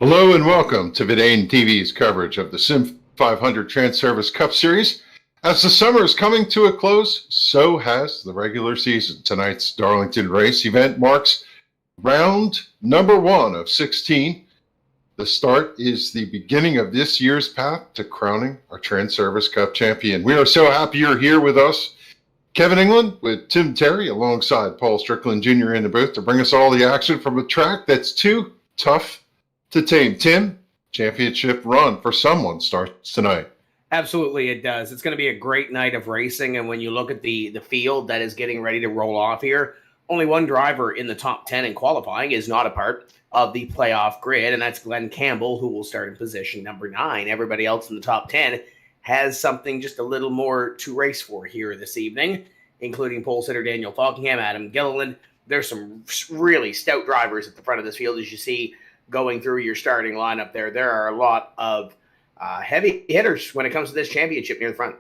Hello and welcome to Vidane TV's coverage of the SIM500 Transervice Cup Series. As the summer is coming to a close, so has the regular season. Tonight's Darlington race event marks round number 1 of 16. The start is the beginning of this year's path to crowning our Transervice Cup champion. We are so happy you're here with us. Kevin England with Tim Terry alongside Paul Strickland Jr. in the booth to bring us all the action from a track that's too tough to tame. Tim, championship run for someone starts tonight. Absolutely, it does. It's going to be a great night of racing, and when you look at the field that is getting ready to roll off here, only one driver in the top 10 in qualifying is not a part of the playoff grid, and that's Glenn Campbell, who will start in position number 9. Everybody else in the top 10 has something just a little more to race for here this evening, including pole sitter Daniel Falkingham, Adam Gilliland. There's some really stout drivers at the front of this field, as you see going through your starting lineup there. There are a lot of heavy hitters when it comes to this championship near the front.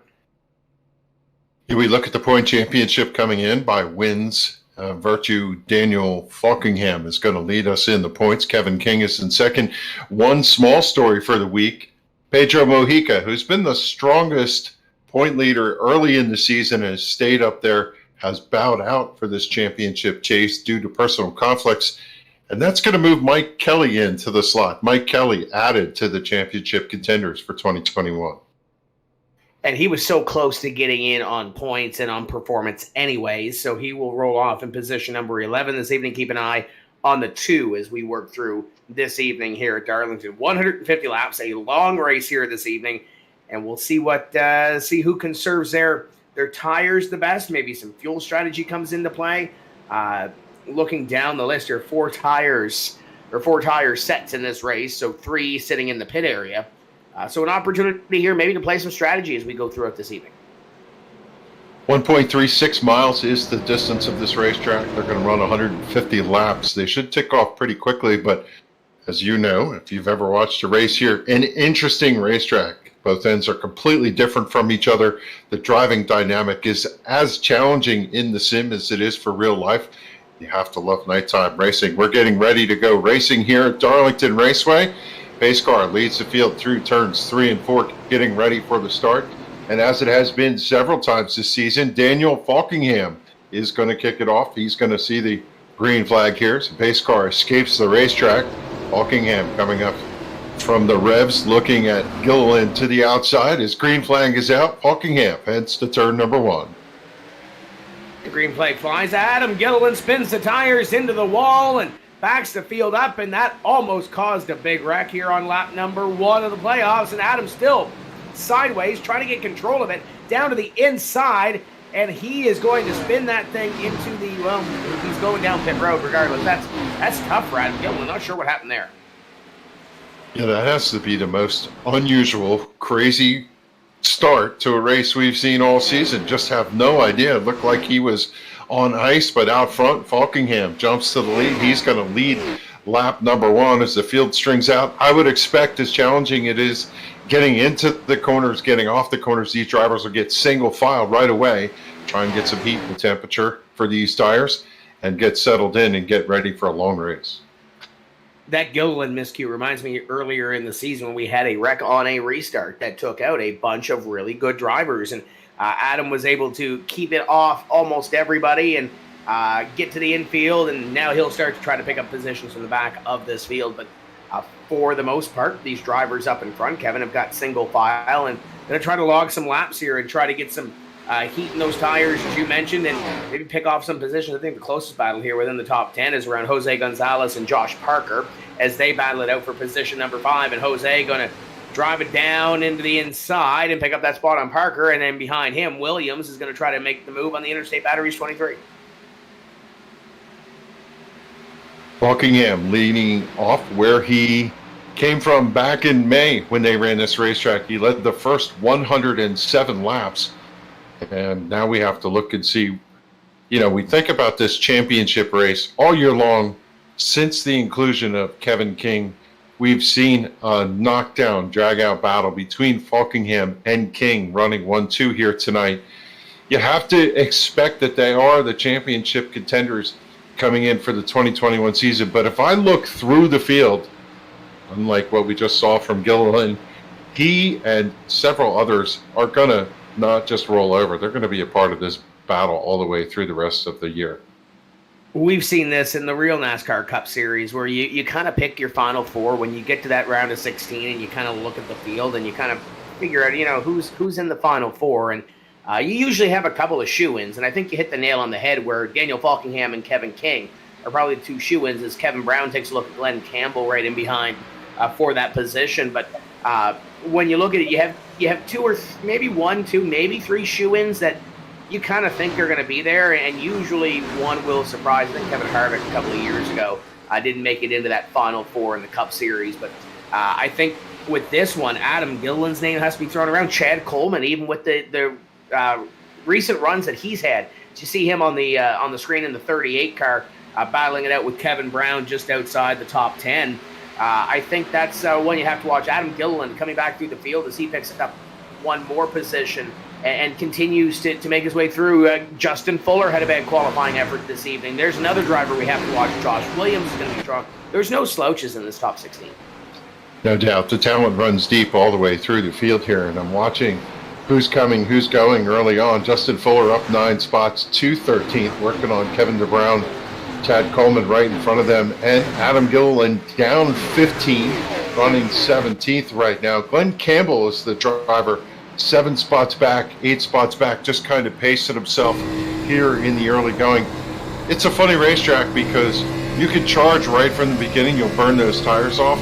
We look at the point championship coming in by wins. Virtue Daniel Falkingham is going to lead us in the points. Kevin King is in second. One small story for the week. Pedro Mojica, who's been the strongest point leader early in the season and has stayed up there, has bowed out for this championship chase due to personal conflicts. And that's going to move Mike Kelly into the slot. Mike Kelly added to the championship contenders for 2021. And he was so close to getting in on points and on performance anyways, so he will roll off in position number 11 this evening. Keep an eye on the 2 as we work through this evening here at Darlington. 150 laps, a long race here this evening, and we'll see see who conserves their tires the best. Maybe some fuel strategy comes into play. Looking down the list here, 4 tire sets in this race, so 3 sitting in the pit area. So an opportunity here maybe to play some strategy as we go throughout this evening. 1.36 miles is the distance of this racetrack. They're going to run 150 laps. They should tick off pretty quickly, but as you know, if you've ever watched a race here, an interesting racetrack. Both ends are completely different from each other. The driving dynamic is as challenging in the sim as it is for real life. You have to love nighttime racing. We're getting ready to go racing here at Darlington Raceway. Pace car leads the field through turns 3 and 4, getting ready for the start. And as it has been several times this season, Daniel Falkingham is going to kick it off. He's going to see the green flag here. So pace car escapes the racetrack. Falkingham coming up from the revs, looking at Gilliland to the outside. His green flag is out. Falkingham heads to turn number 1. The green flag flies. Adam Gilliland spins the tires into the wall and backs the field up, and that almost caused a big wreck here on lap number 1 of the playoffs. And Adam still sideways, trying to get control of it down to the inside, and he is going to spin that thing into the, well, he's going down pit road regardless. That's tough for Adam Gilliland. Not sure what happened there. Yeah, that has to be the most unusual, crazy start to a race we've seen all season. Just have no idea. It looked like he was on ice, but out front, Falkingham jumps to the lead. He's going to lead lap number 1 as the field strings out. I would expect, as challenging it is getting into the corners, getting off the corners, these drivers will get single file right away, try and get some heat and temperature for these tires and get settled in and get ready for a long race. That Gilliland miscue reminds me earlier in the season when we had a wreck on a restart that took out a bunch of really good drivers, and Adam was able to keep it off almost everybody and get to the infield, and now he'll start to try to pick up positions in the back of this field. But for the most part, these drivers up in front, Kevin, have got single file and going to try to log some laps here and try to get some heat in those tires, as you mentioned, and maybe pick off some positions. I think the closest battle here within the top 10 is around Jose Gonzalez and Josh Parker as they battle it out for position number 5, and Jose going to drive it down into the inside and pick up that spot on Parker, and then behind him, Williams is going to try to make the move on the Interstate Batteries 23. Falkingham leading off where he came from back in May when they ran this racetrack. He led the first 107 laps. And now we have to look and see, we think about this championship race all year long. Since the inclusion of Kevin King, we've seen a knockdown, drag-out battle between Falkingham and King running 1-2 here tonight. You have to expect that they are the championship contenders coming in for the 2021 season. But if I look through the field, unlike what we just saw from Gilliland, he and several others are going to not just roll over. They're going to be a part of this battle all the way through the rest of the year. We've seen this in the real NASCAR Cup Series where you kind of pick your final four when you get to that round of 16 and you kind of look at the field and you kind of figure out, who's in the final four. And you usually have a couple of shoe-ins. And I think you hit the nail on the head where Daniel Falkingham and Kevin King are probably the two shoe-ins as Kevin Brown takes a look at Glenn Campbell right in behind for that position. But when you look at it, you have two or maybe one, two, maybe three shoe-ins that you kind of think they're going to be there, and usually one will surprise. I think Kevin Harvick a couple of years ago didn't make it into that Final Four in the Cup Series, but I think with this one, Adam Gilliland's name has to be thrown around. Chad Coleman, even with the recent runs that he's had, you see him on the screen in the 38 car battling it out with Kevin Brown just outside the top 10. I think that's one you have to watch. Adam Gilliland coming back through the field as he picks up one more position and continues to make his way through. Justin Fuller had a bad qualifying effort this evening. There's another driver we have to watch. Josh Williams is going to be strong. There's no slouches in this top 16. No doubt. The talent runs deep all the way through the field here, and I'm watching who's coming, who's going early on. Justin Fuller up 9 spots to 13th, working on Kevin DeBrown. Chad Coleman right in front of them, and Adam Gilliland down 15, running 17th right now. Glenn Campbell is the driver, 7 spots back, 8 spots back, just kind of pacing himself here in the early going. It's a funny racetrack because you can charge right from the beginning, you'll burn those tires off,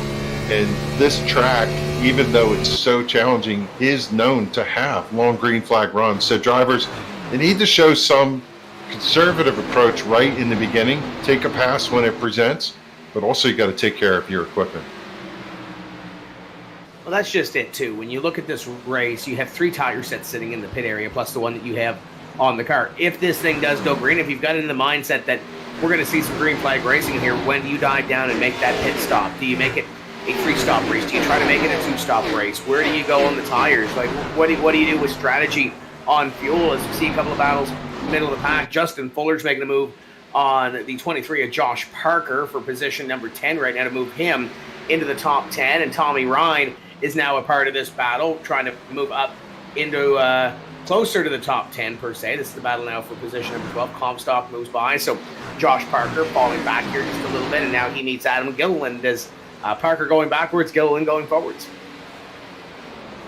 and this track, even though it's so challenging, is known to have long green flag runs. So drivers, they need to show some conservative approach right in the beginning, take a pass when it presents, but also you got to take care of your equipment. Well, that's just it, too. When you look at this race, you have 3 tire sets sitting in the pit area, plus the one that you have on the car. If this thing does go green, if you've got it in the mindset that we're going to see some green flag racing here, when do you dive down and make that pit stop? Do you make it a 3-stop race? Do you try to make it a 2-stop race? Where do you go on the tires? Like, what do you do with strategy on fuel? As you see a couple of battles middle of the pack, Justin Fuller's making a move on the 23 of Josh Parker for position number 10 right now to move him into the top 10, and Tommy Ryan is now a part of this battle, trying to move up into closer to the top 10 per se. This is the battle now for position number 12. Comstock moves by, so Josh Parker falling back here just a little bit, and now he meets Adam Gilliland as Parker going backwards, Gilliland going forwards.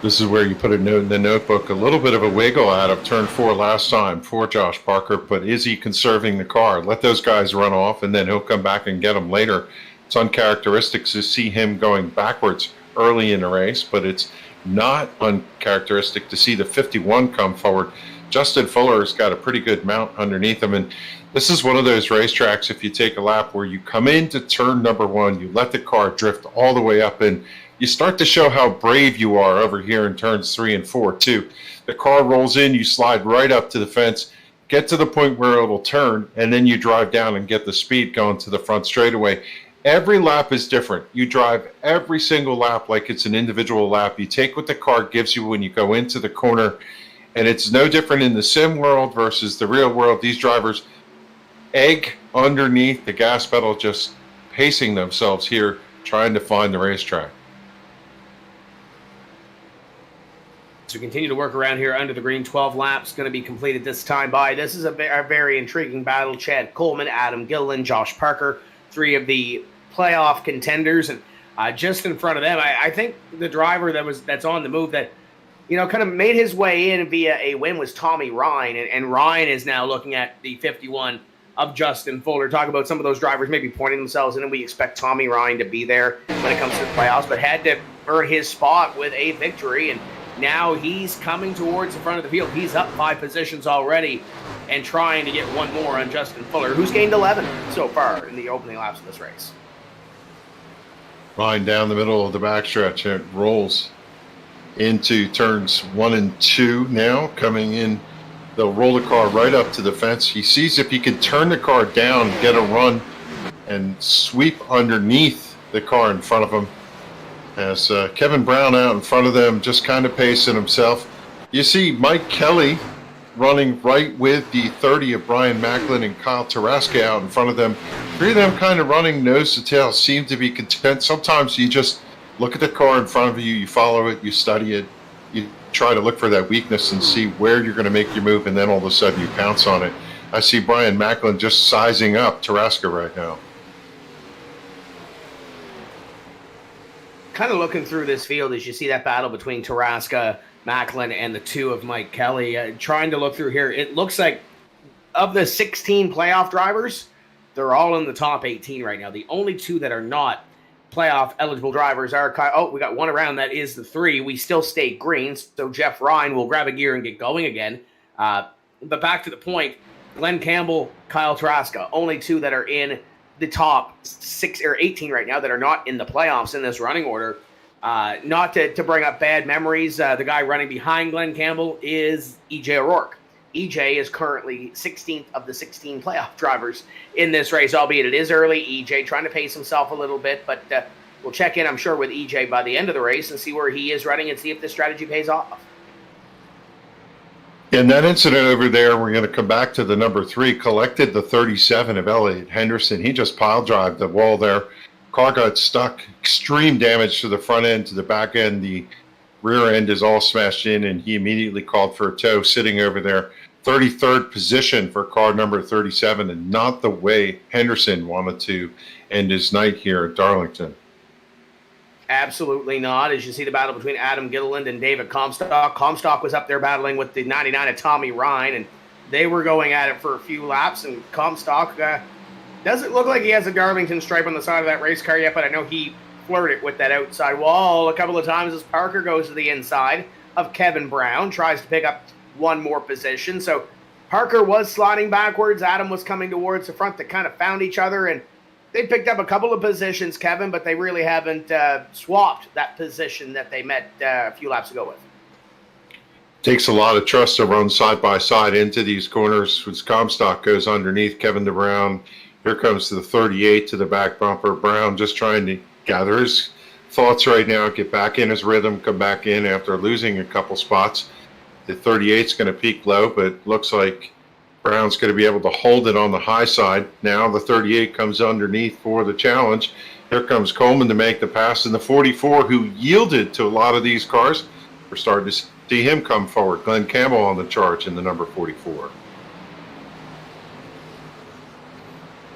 This is where you put a note in the notebook, a little bit of a wiggle out of turn 4 last time for Josh Parker, but is he conserving the car? Let those guys run off, and then he'll come back and get them later. It's uncharacteristic to see him going backwards early in the race, but it's not uncharacteristic to see the 51 come forward. Justin Fuller's got a pretty good mount underneath him, and this is one of those racetracks, if you take a lap where you come into turn number 1, you let the car drift all the way up, and you start to show how brave you are over here in turns 3 and 4 too. The car rolls in, you slide right up to the fence, get to the point where it'll turn, and then you drive down and get the speed going to the front straightaway. Every lap is different. You drive every single lap like it's an individual lap. You take what the car gives you when you go into the corner, and it's no different in the sim world versus the real world. These drivers egg underneath the gas pedal, just pacing themselves here, trying to find the racetrack. So we continue to work around here under the green. 12 laps going to be completed this time by. This is a very intriguing battle. Chad Coleman, Adam Gilliland, Josh Parker, 3 of the playoff contenders, and just in front of them, I think the driver that's on the move that kind of made his way in via a win was Tommy Ryan, and Ryan is now looking at the 51 of Justin Fuller. Talk about some of those drivers maybe pointing themselves in, and we expect Tommy Ryan to be there when it comes to the playoffs, but had to earn his spot with a victory, and now he's coming towards the front of the field. He's up 5 positions already and trying to get one more on Justin Fuller, who's gained 11 so far in the opening laps of this race. Ryan down the middle of the backstretch. It rolls into turns 1 and 2 now. Coming in, they'll roll the car right up to the fence. He sees if he can turn the car down, get a run, and sweep underneath the car in front of him. As Kevin Brown out in front of them, just kind of pacing himself. You see Mike Kelly running right with the 30 of Brian Macklin and Kyle Taraska out in front of them. 3 of them kind of running nose to tail, seem to be content. Sometimes you just look at the car in front of you, you follow it, you study it, you try to look for that weakness and see where you're going to make your move, and then all of a sudden you pounce on it. I see Brian Macklin just sizing up Tarasca right now. Kind of looking through this field as you see that battle between Tarasca, Macklin, and the two of Mike Kelly. Trying to look through here, it looks like of the 16 playoff drivers, they're all in the top 18 right now. The only two that are not playoff eligible drivers are we got one around. That is the three. We still stay green, so Jeff Ryan will grab a gear and get going again. But back to the point, Glenn Campbell, Kyle Tarasca, only two that are in the top 6 or 18 right now that are not in the playoffs in this running order. Not to bring up bad memories, the guy running behind Glenn Campbell is EJ O'Rourke. EJ is currently 16th of the 16 playoff drivers in this race, albeit it is early. EJ trying to pace himself a little bit, but we'll check in, I'm sure, with EJ by the end of the race and see where he is running and see if this strategy pays off. In that incident over there, we're going to come back to the number 3, collected the 37 of Elliott Henderson. He just pile drived the wall there. Car got stuck, extreme damage to the front end, to the back end. The rear end is all smashed in, and he immediately called for a tow, sitting over there. 33rd position for car number 37, and not the way Henderson wanted to end his night here at Darlington. Absolutely not. As you see the battle between Adam Gilliland and David Comstock. Comstock was up there battling with the 99 of Tommy Ryan, and they were going at it for a few laps, and Comstock doesn't look like he has a Darlington stripe on the side of that race car yet, but I know he flirted with that outside wall a couple of times as Parker goes to the inside of Kevin Brown, tries to pick up one more position. So Parker was sliding backwards. Adam was coming towards the front. They kind of found each other, and they picked up a couple of positions, Kevin, but they really haven't swapped that position that they met a few laps ago with. Takes a lot of trust to run side by side into these corners. As Comstock goes underneath Kevin Brown, here comes the 38 to the back bumper. Brown just trying to gather his thoughts right now, get back in his rhythm, come back in after losing a couple spots. The 38's going to peak low, but looks like Brown's going to be able to hold it on the high side. Now the 38 comes underneath for the challenge. Here comes Coleman to make the pass, and the 44, who yielded to a lot of these cars, we're starting to see him come forward. Glenn Campbell on the charge in the number 44.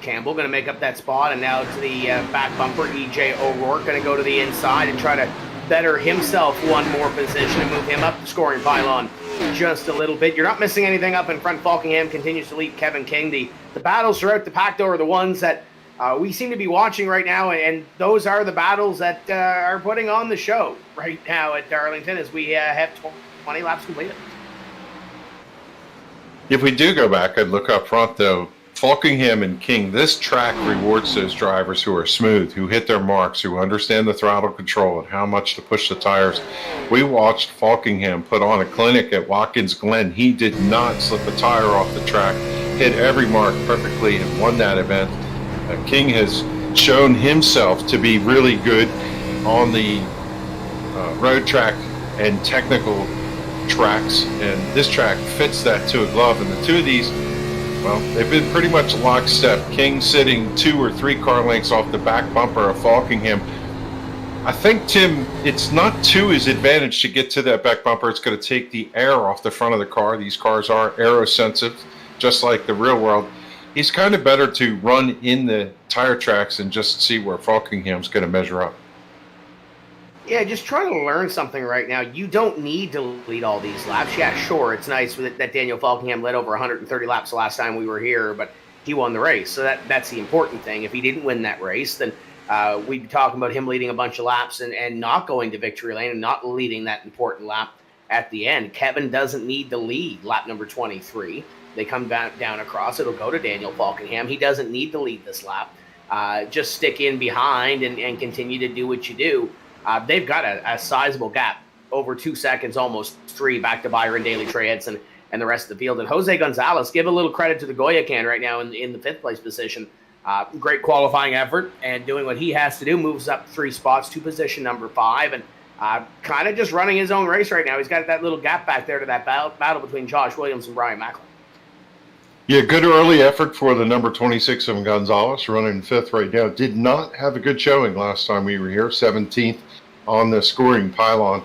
Campbell going to make up that spot, and now to the back bumper. EJ O'Rourke going to go to the inside and try to better himself one more position and move him up the scoring pylon just a little bit. You're not missing anything up in front. Falkingham continues to lead Kevin King. The battles throughout the pack, though, are the ones that we seem to be watching right now, and those are the battles that are putting on the show right now at Darlington as we have 20 laps completed. If we do go back and look up front, though, Falkingham and King, this track rewards those drivers who are smooth, who hit their marks, who understand the throttle control and how much to push the tires. We watched Falkingham put on a clinic at Watkins Glen. He did not slip a tire off the track, hit every mark perfectly, and won that event. King has shown himself to be really good on the road track and technical tracks, and this track fits that to a glove. And the two of these, well, they've been pretty much lockstep. King sitting 2 or 3 car lengths off the back bumper of Falkingham. I think, Tim, it's not to his advantage to get to that back bumper. It's going to take the air off the front of the car. These cars are aerosensitive, just like the real world. He's kind of better to run in the tire tracks and just see where Falkingham's going to measure up. Yeah, just trying to learn something right now. You don't need to lead all these laps. Yeah, sure, it's nice that Daniel Falkingham led over 130 laps the last time we were here, but he won the race, so that's the important thing. If he didn't win that race, then we'd be talking about him leading a bunch of laps and not going to victory lane and not leading that important lap at the end. Kevin doesn't need to lead lap number 23. They come down across. It'll go to Daniel Falkingham. He doesn't need to lead this lap. Just stick in behind and continue to do what you do. They've got a sizable gap, over 2 seconds, almost 3, back to Byron Daly, Trey Edson, and the rest of the field. And Jose Gonzalez, give a little credit to the Goya can right now in the 5th place position. Great qualifying effort and doing what he has to do, moves up 3 spots to position number 5, and kind of just running his own race right now. He's got that little gap back there to that battle between Josh Williams and Brian Macklin. Yeah, good early effort for the number 26 of Gonzalez, running 5th right now. Did not have a good showing last time we were here, 17th on the scoring pylon.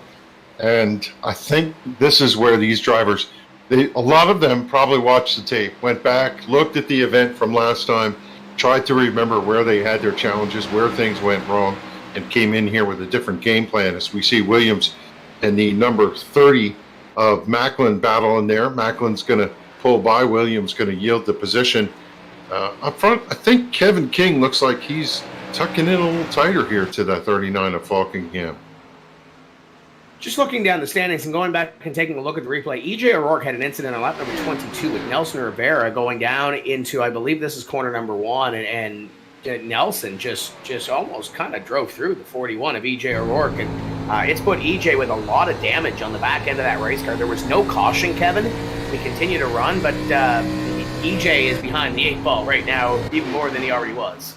And I think this is where these drivers, a lot of them probably watched the tape, went back, looked at the event from last time, tried to remember where they had their challenges, where things went wrong, and came in here with a different game plan. As we see Williams and the number 30 of Macklin battle in there. Macklin's going to pull by. Williams going to yield the position. Up front, I think Kevin King looks like he's tucking in a little tighter here to that 39 of Falkingham. Just looking down the standings and going back and taking a look at the replay, EJ O'Rourke had an incident on lap number 22 with Nelson Rivera going down into, I believe this is corner number 1, and Nelson just almost kind of drove through the 41 of EJ O'Rourke, and it's put EJ with a lot of damage on the back end of that race car. There was no caution, Kevin. We continue to run, but EJ is behind the 8 ball right now, even more than he already was.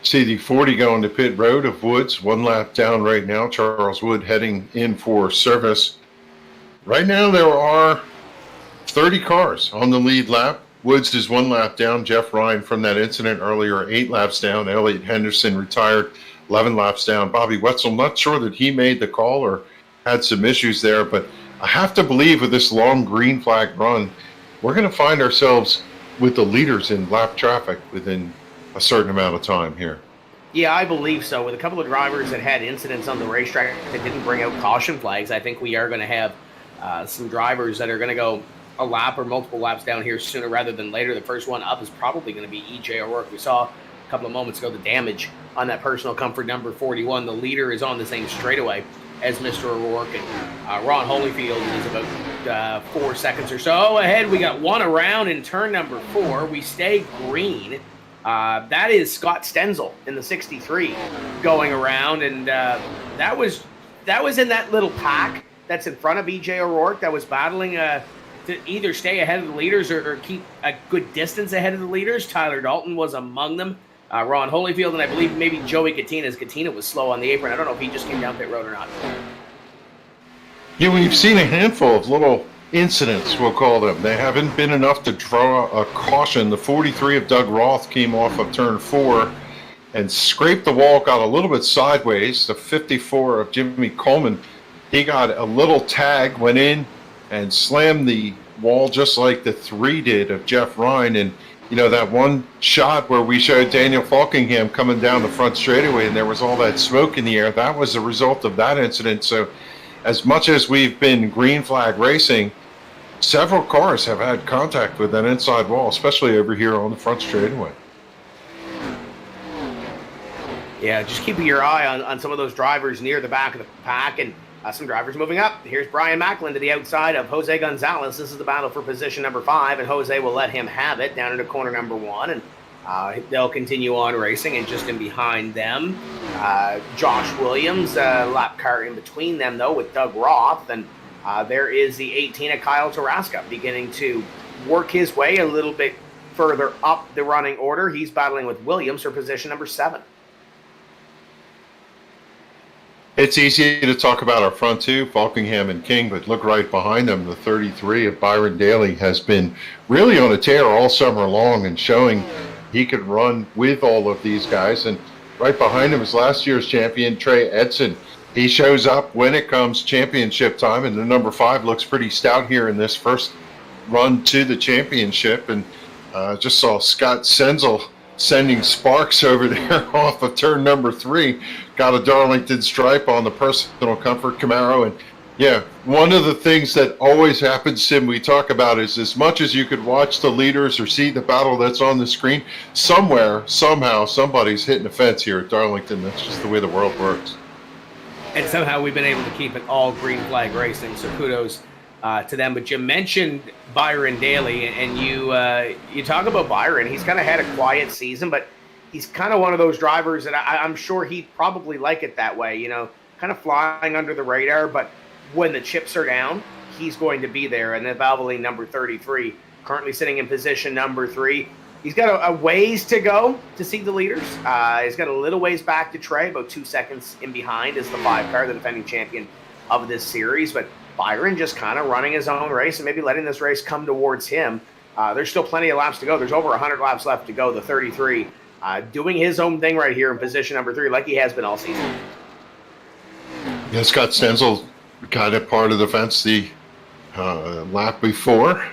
See the 40 going to pit road of Woods, 1 lap down right now. Charles Wood heading in for service. Right now there are 30 cars on the lead lap. Woods is 1 lap down. Jeff Ryan from that incident earlier, 8 laps down. Elliot Henderson retired, 11 laps down. Bobby Wetzel, not sure that he made the call or had some issues there, but I have to believe with this long green flag run, we're going to find ourselves with the leaders in lap traffic within a certain amount of time here. Yeah, I believe so. With a couple of drivers that had incidents on the racetrack that didn't bring out caution flags, I think we are going to have some drivers that are going to go a lap or multiple laps down here sooner rather than later. The first one up is probably going to be EJ O'Rourke. We saw a couple of moments ago the damage on that personal comfort number 41. The leader is on the same straightaway as Mr. O'Rourke, and Ron Holyfield is about 4 seconds or so ahead. We got one around in turn number 4. We stay green. That is Scott Stenzel in the 63 going around, and that was in that little pack that's in front of EJ O'Rourke that was battling to either stay ahead of the leaders or keep a good distance ahead of the leaders. Tyler Dalton was among them. Ron Holyfield, and I believe maybe Joey Katina, as Katina was slow on the apron. I don't know if he just came down pit road or not. Yeah, we've seen a handful of little incidents, we'll call them. They haven't been enough to draw a caution. The 43 of Doug Roth came off of turn 4 and scraped the wall, got a little bit sideways. The 54 of Jimmy Coleman, he got a little tag, went in and slammed the wall just like the 3 did of Jeff Ryan. And you know, that one shot where we showed Daniel Falkingham coming down the front straightaway and there was all that smoke in the air, that was a result of that incident. So as much as we've been green flag racing, several cars have had contact with that inside wall, especially over here on the front straightaway. Yeah, just keeping your eye on some of those drivers near the back of the pack, and some drivers moving up. Here's Brian Macklin to the outside of Jose Gonzalez. This is the battle for position number 5, and Jose will let him have it down into corner number 1, and they'll continue on racing. And just in behind them, Josh Williams, lap car in between them, though, with Doug Roth. And there is the 18 of Kyle Tarasca beginning to work his way a little bit further up the running order. He's battling with Williams for position number 7. It's easy to talk about our front two, Falkingham and King, but look right behind them. The 33 of Byron Daly has been really on a tear all summer long and showing he could run with all of these guys. And right behind him is last year's champion, Trey Edson. He shows up when it comes championship time, and the number 5 looks pretty stout here in this first run to the championship. And just saw Scott Stenzel sending sparks over there off of turn number 3. Got a Darlington stripe on the personal comfort Camaro. And yeah, one of the things that always happens, Sim, we talk about is as much as you could watch the leaders or see the battle that's on the screen, somewhere, somehow, somebody's hitting a fence here at Darlington. That's just the way the world works. And somehow we've been able to keep it all green flag racing, so kudos to them. But you mentioned Byron Daly, and you talk about Byron. He's kind of had a quiet season, but he's kind of one of those drivers that I'm sure he'd probably like it that way, you know, kind of flying under the radar. But when the chips are down, he's going to be there. And then Valvoline number 33, currently sitting in position number 3. He's got a ways to go to see the leaders. He's got a little ways back to Trey, about 2 seconds in behind is the 5 car, the defending champion of this series. But Byron just kind of running his own race and maybe letting this race come towards him. There's still plenty of laps to go. There's over 100 laps left to go. The 33 doing his own thing right here in position number 3, like he has been all season. Yeah, Scott Stenzel got a part of the fence the lap before.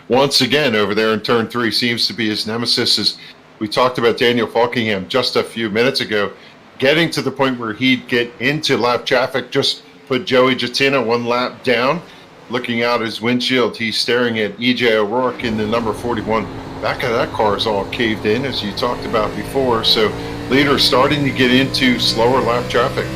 Once again, over there in turn 3 seems to be his nemesis. As we talked about Daniel Falkingham just a few minutes ago, getting to the point where he'd get into lap traffic, just put Joey Jatina 1 lap down. Looking out his windshield, he's staring at E.J. O'Rourke in the number 41. Back of that car is all caved in, as you talked about before. So leader starting to get into slower lap traffic.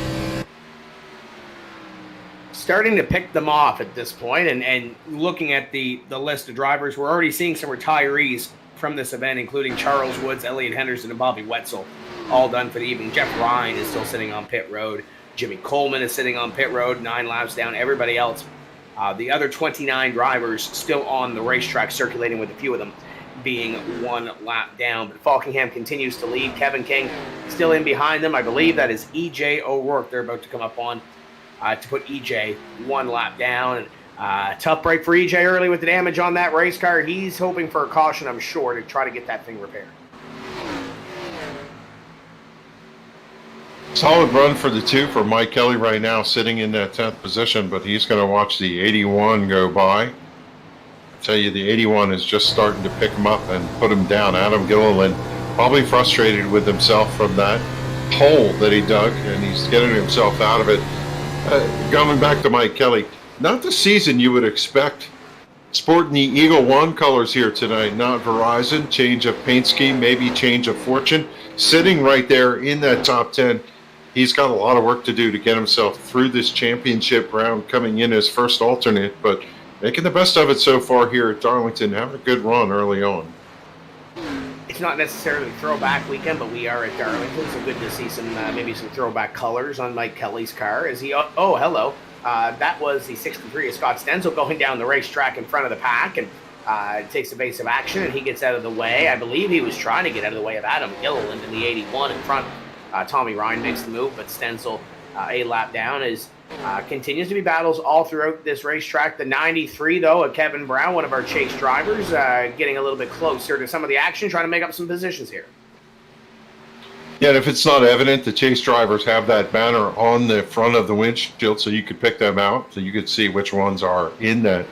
Starting to pick them off at this point, and looking at the list of drivers, we're already seeing some retirees from this event, including Charles Woods, Elliot Henderson, and Bobby Wetzel, all done for the evening. Jeff Ryan is still sitting on pit road. Jimmy Coleman is sitting on pit road, 9 laps down. Everybody else, the other 29 drivers still on the racetrack, circulating with a few of them being 1 lap down. But Falkingham continues to lead. Kevin King still in behind them. I believe that is E.J. O'Rourke they're about to come up on to put EJ 1 lap down. Tough break for EJ early with the damage on that race car. He's hoping for a caution, I'm sure, to try to get that thing repaired. Solid run for the 2 for Mike Kelly right now, sitting in that 10th position, but he's going to watch the 81 go by. I tell you, the 81 is just starting to pick him up and put him down. Adam Gilliland probably frustrated with himself from that hole that he dug, and he's getting himself out of it. Going back to Mike Kelly, not the season you would expect. Sporting the Eagle One colors here tonight, not Verizon. Change of paint scheme, maybe change of fortune. Sitting right there in that top 10. He's got a lot of work to do to get himself through this championship round, coming in as first alternate, but making the best of it so far here at Darlington, having a good run early on. It's not necessarily throwback weekend, but we are at Darlington, so good to see some maybe some throwback colors on Mike Kelly's car. As he hello, that was the 63 of Scott Stenzel going down the racetrack in front of the pack, and takes evasive action, and he gets out of the way. I believe he was trying to get out of the way of Adam Gilliland in the 81 in front. Tommy Ryan makes the move, but Stenzel a lap down is continues to be battles all throughout this racetrack. The 93, though, of Kevin Brown, one of our chase drivers, getting a little bit closer to some of the action, trying to make up some positions here. Yeah, and if it's not evident, the chase drivers have that banner on the front of the windshield, so you could pick them out, so you could see which ones are in that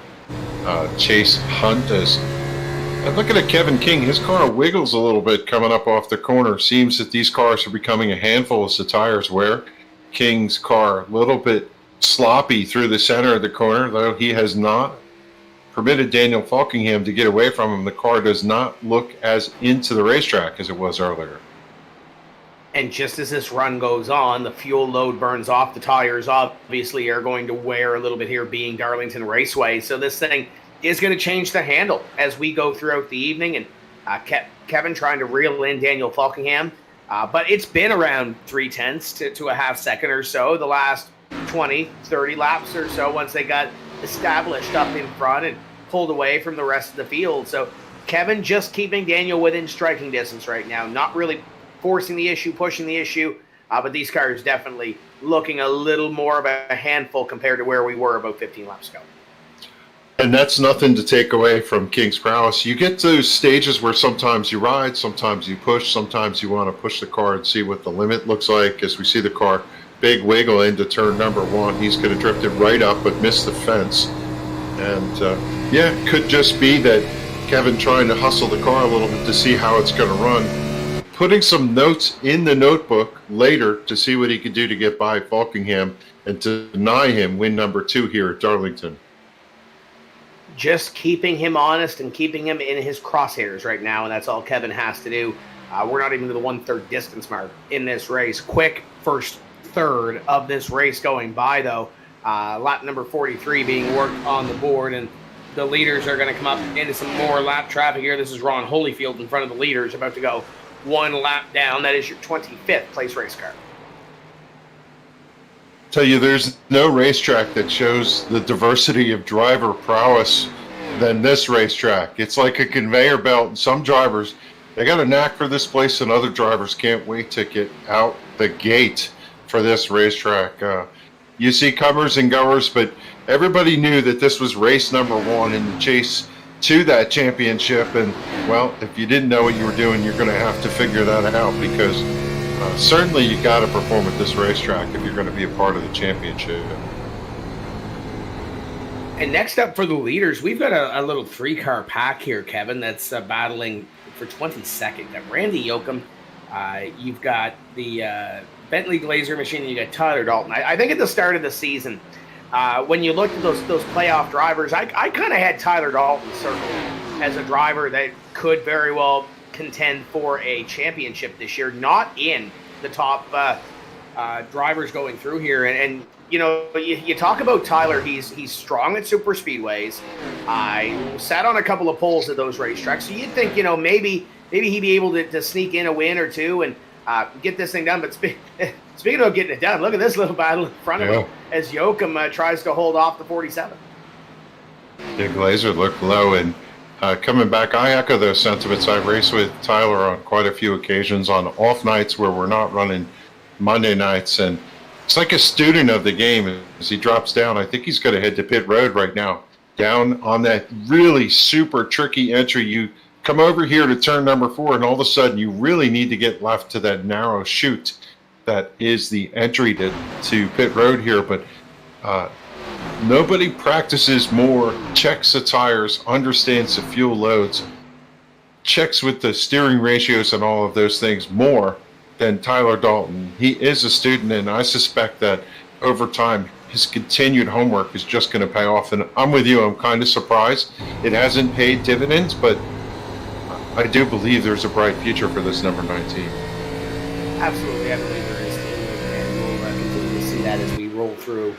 chase hunt. And looking at Kevin King, his car wiggles a little bit coming up off the corner. Seems that these cars are becoming a handful as the tires wear. King's car a little bit sloppy through the center of the corner, though he has not permitted Daniel Falkingham to get away from him. The car does not look as into the racetrack as it was earlier. And just as this run goes on, the fuel load burns off. The tires obviously are going to wear a little bit here, being Darlington Raceway. So this thing is going to change the handle as we go throughout the evening. And Kevin trying to reel in Daniel Falkingham. But it's been around 0.3 to a half second or so the last 20, 30 laps or so once they got established up in front and pulled away from the rest of the field. So Kevin just keeping Daniel within striking distance right now, not really forcing the issue, pushing the issue, but these cars definitely looking a little more of a handful compared to where we were about 15 laps ago. And that's nothing to take away from King's prowess. You get those stages where sometimes you ride, sometimes you push, sometimes you want to push the car and see what the limit looks like. As we see the car big wiggle into turn number 1, he's going to drift it right up but miss the fence. And it could just be that Kevin trying to hustle the car a little bit to see how it's going to run, putting some notes in the notebook later to see what he could do to get by Falkingham and to deny him win number 2 here at Darlington. Just keeping him honest and keeping him in his crosshairs right now, and that's all Kevin has to do. We're not even to the 1/3 distance mark in this race. Quick first third of this race going by, though. Lap number 43 being worked on the board, and the leaders are going to come up into some more lap traffic here. This is Ron Holyfield in front of the leaders, about to go 1 lap down. That is your 25th place race car. Tell you, there's no racetrack that shows the diversity of driver prowess than this racetrack. It's like a conveyor belt, and some drivers, they got a knack for this place, and other drivers can't wait to get out the gate for this racetrack. You see comers and goers, but everybody knew that this was race number 1 in the chase to that championship. And, well, if you didn't know what you were doing, you're going to have to figure that out, because certainly you got to perform at this racetrack if you're going to be a part of the championship. And next up for the leaders, we've got a little 3-car pack here, Kevin, that's battling for 22nd. Got Randy Yoakum. You've got the Bentley Glazer machine, and you got Tyler Dalton. I think at the start of the season, when you looked at those playoff drivers, I kind of had Tyler Dalton circled as a driver that could very well contend for a championship this year, not in the top drivers going through here. And you know, you talk about Tyler, he's strong at super speedways. I sat on a couple of poles at those racetracks, so you'd think, you know, maybe he'd be able to sneak in a win or two and get this thing done. But speaking of getting it done, look at this little battle in front of him as Yoakum tries to hold off the 47. Yeah, Glazer looked low, and coming back, I echo those sentiments. I've raced with Tyler on quite a few occasions on off nights where we're not running Monday nights, and it's like a student of the game as he drops down. I think he's going to head to pit road right now, down on that really super tricky entry. You come over here to turn number 4, and all of a sudden you really need to get left to that narrow chute that is the entry to pit road here. But nobody practices more, checks the tires, understands the fuel loads, checks with the steering ratios and all of those things more than Tyler Dalton. He is a student, and I suspect that over time his continued homework is just going to pay off. And I'm with you. I'm kind of surprised it hasn't paid dividends, but I do believe there's a bright future for this number 19. Absolutely, I believe there is, and we'll continue to see that as we roll through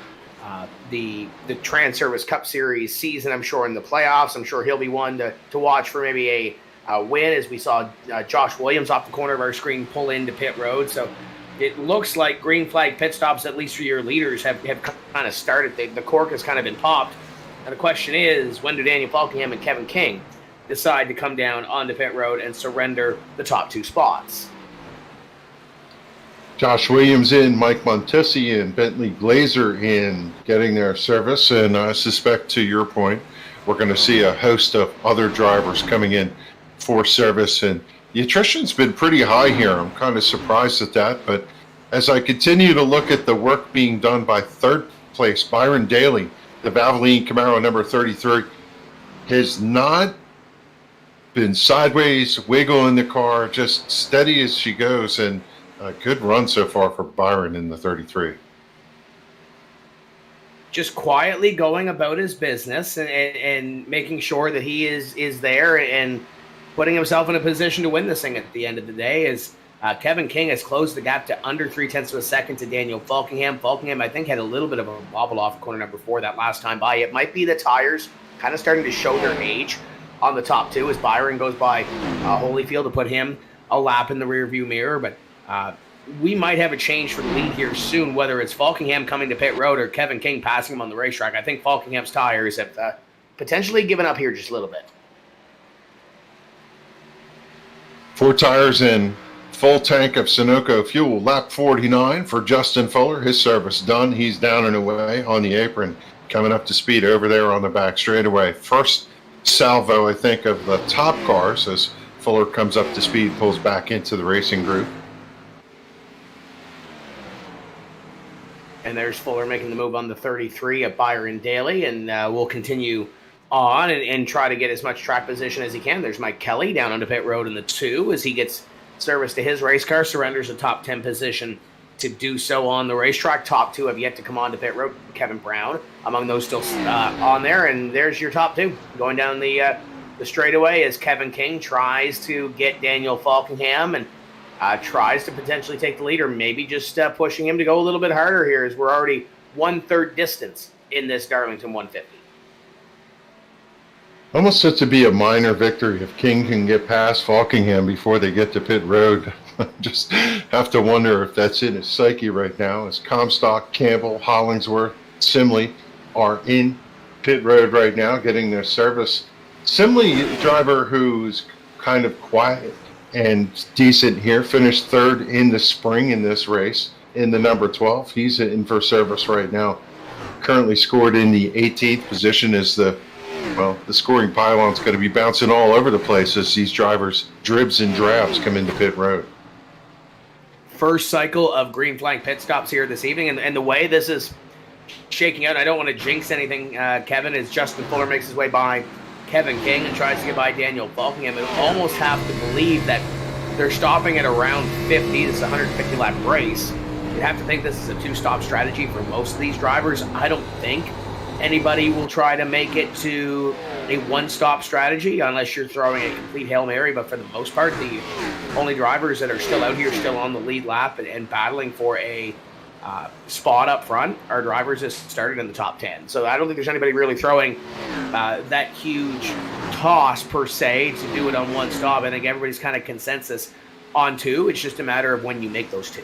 the Transervice Cup Series season. I'm sure in the playoffs, I'm sure he'll be one to watch for maybe a win, as we saw Josh Williams off the corner of our screen pull into pit road. So it looks like green flag pit stops, at least for your leaders, have kind of started. The cork has kind of been popped. And the question is, when do Daniel Falkingham and Kevin King decide to come down onto pit road and surrender the top 2 spots? Josh Williams in, Mike Montesi in, Bentley Glazer in, getting their service. And I suspect, to your point, we're going to see a host of other drivers coming in for service, and the attrition's been pretty high here. I'm kind of surprised at that, but as I continue to look at the work being done by third place Byron Daly, the Valvoline Camaro number 33, has not been sideways, wiggle in the car, just steady as she goes, and a good run so far for Byron in the 33. Just quietly going about his business and making sure that he is there and putting himself in a position to win this thing at the end of the day, as Kevin King has closed the gap to under 0.3 of a second to Daniel Falkingham. Falkingham, I think, had a little bit of a wobble off corner number 4 that last time by. It might be the tires kind of starting to show their age on the top 2 as Byron goes by Holyfield to put him a lap in the rearview mirror. But we might have a change for the lead here soon, whether it's Falkingham coming to pit road or Kevin King passing him on the racetrack. I think Falkingham's tires have potentially given up here just a little bit. 4 tires in, full tank of Sunoco fuel. Lap 49 for Justin Fuller. His service done. He's down and away on the apron, coming up to speed over there on the back straightaway. First salvo, I think, of the top cars as Fuller comes up to speed, pulls back into the racing group. And there's Fuller making the move on the 33 at Byron Daly, and we'll continue on and try to get as much track position as he can. There's Mike Kelly down onto pit road in the 2 as he gets service to his race car, surrenders a top 10 position to do so on the racetrack. Top 2 have yet to come on to pit road. Kevin Brown among those still on there, and there's your top 2 going down the straightaway as Kevin King tries to get Daniel Falkingham and tries to potentially take the lead, or maybe just pushing him to go a little bit harder here, as we're already 1/3 distance in this Darlington 150. Almost set to be a minor victory if King can get past Falkingham before they get to pit road. Just have to wonder if that's in his psyche right now, as Comstock, Campbell, Hollingsworth, Simley are in pit road right now getting their service. Simley, a driver who's kind of quiet and decent here, finished 3rd in the spring in this race in the number 12. He's in for service right now. Currently scored in the 18th position as the Well, the scoring pylon's going to be bouncing all over the place as these drivers dribs and drabs come into pit road. First cycle of green flag pit stops here this evening, and the way this is shaking out, I don't want to jinx anything, Kevin, as Justin Fuller makes his way by Kevin King and tries to get by Daniel Falkingham. You almost have to believe that they're stopping at around 50. This is a 150 lap race. You'd have to think this is a two-stop strategy for most of these drivers. I don't think anybody will try to make it to a one-stop strategy unless you're throwing a complete Hail Mary. But for the most part, the only drivers that are still out here, still on the lead lap and battling for a spot up front are drivers that started in the top 10. So I don't think there's anybody really throwing that huge toss per se to do it on one stop. I think everybody's kind of consensus on two. It's just a matter of when you make those two.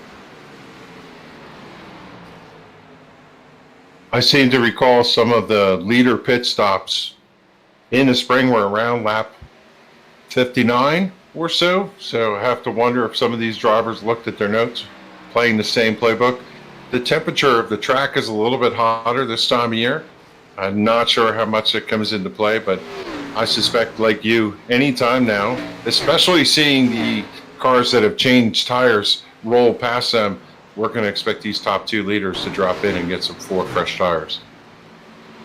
I seem to recall some of the leader pit stops in the spring were around lap 59 or so. So I have to wonder if some of these drivers looked at their notes, playing the same playbook. The temperature of the track is a little bit hotter this time of year. I'm not sure how much it comes into play, but I suspect, like you, anytime now, especially seeing the cars that have changed tires roll past them, we're going to expect these top two leaders to drop in and get some 4 fresh tires.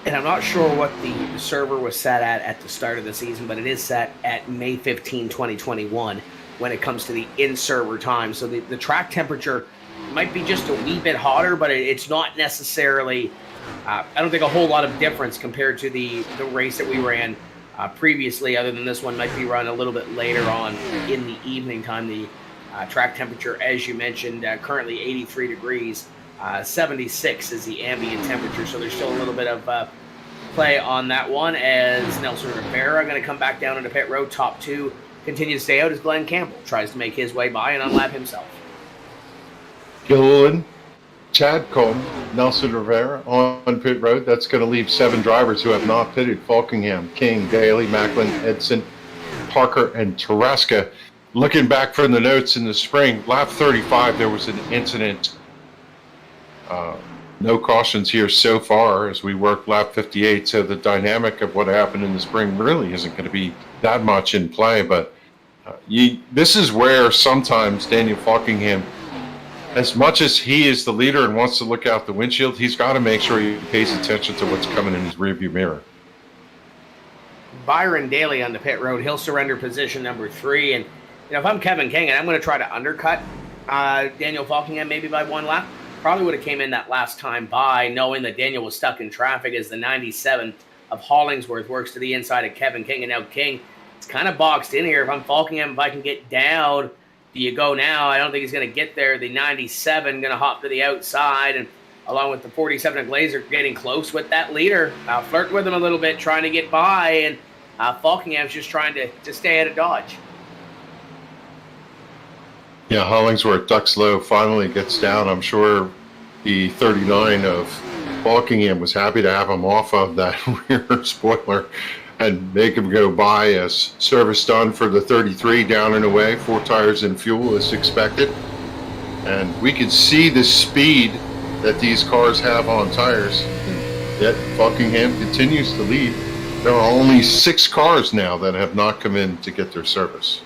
And I'm not sure what the server was set at the start of the season, but it is set at May 15, 2021 when it comes to the in-server time. So the track temperature might be just a wee bit hotter, but it's not necessarily, I don't think a whole lot of difference compared to the race that we ran previously, other than this one might be run a little bit later on in the evening time. The track temperature, as you mentioned, currently 83 degrees. 76 is the ambient temperature, so there's still a little bit of play on that one as Nelson Rivera going to come back down into pit road. Top two continue to stay out as Glenn Campbell tries to make his way by and unlap himself. Gilliland, Chad Coleman, Nelson Rivera on pit road. That's going to leave 7 drivers who have not pitted: Falkingham, King, Daly, Macklin, Edson, Parker, and Tarasca. Looking back from the notes in the spring, lap 35, there was an incident. No cautions here so far as we work lap 58, so the dynamic of what happened in the spring really isn't going to be that much in play. But this is where sometimes Daniel Falkingham, as much as he is the leader and wants to look out the windshield, he's got to make sure he pays attention to what's coming in his rearview mirror. Byron Daly on the pit road. He'll surrender position number 3. And if I'm Kevin King and I'm going to try to undercut Daniel Falkingham maybe by 1 lap, probably would have came in that last time by, knowing that Daniel was stuck in traffic as the 97 of Hollingsworth works to the inside of Kevin King. And now King is kind of boxed in here. If I'm Falkingham, if I can get down, do you go now? I don't think he's going to get there. The 97 going to hop to the outside, and along with the 47 of Glazer getting close with that leader. Flirt with him a little bit, trying to get by, and Falkingham's just trying to stay out of dodge. Yeah, Hollingsworth ducks low, finally gets down. I'm sure the 39 of Falkingham was happy to have him off of that rear spoiler and make him go by as service done for the 33 down and away. 4 tires and fuel as expected. And we can see the speed that these cars have on tires. And yet Falkingham continues to lead. There are only 6 cars now that have not come in to get their service.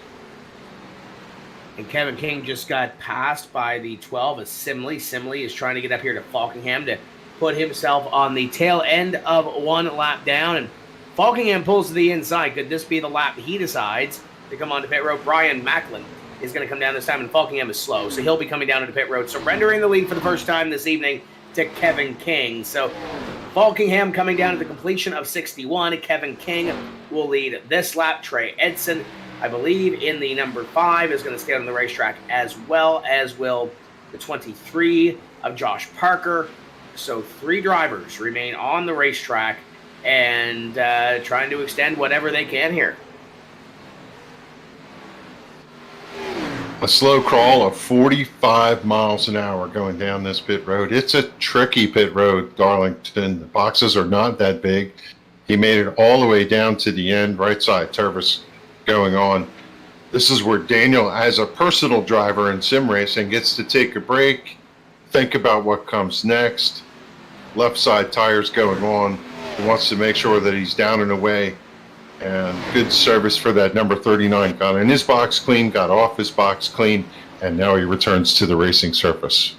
And Kevin King just got passed by the 12 of Simley. Simley is trying to get up here to Falkingham to put himself on the tail end of 1 lap down. And Falkingham pulls to the inside. Could this be the lap he decides to come onto pit road? Brian Macklin is going to come down this time, and Falkingham is slow, so he'll be coming down into pit road, surrendering the lead for the first time this evening to Kevin King. So Falkingham coming down to the completion of 61. Kevin King will lead this lap. Trey Edson, I believe, in the number 5, is going to stay on the racetrack, as well as will the 23 of Josh Parker. So 3 drivers remain on the racetrack and trying to extend whatever they can here. A slow crawl of 45 miles an hour going down this pit road. It's a tricky pit road, Darlington. The boxes are not that big. He made it all the way down to the end, right side service going on. This is where Daniel, as a personal driver in sim racing, gets to take a break, think about what comes next. Left side tires going on. He wants to make sure that he's down and away. And good service for that number 39. Got in his box clean, got off his box clean, and now he returns to the racing surface.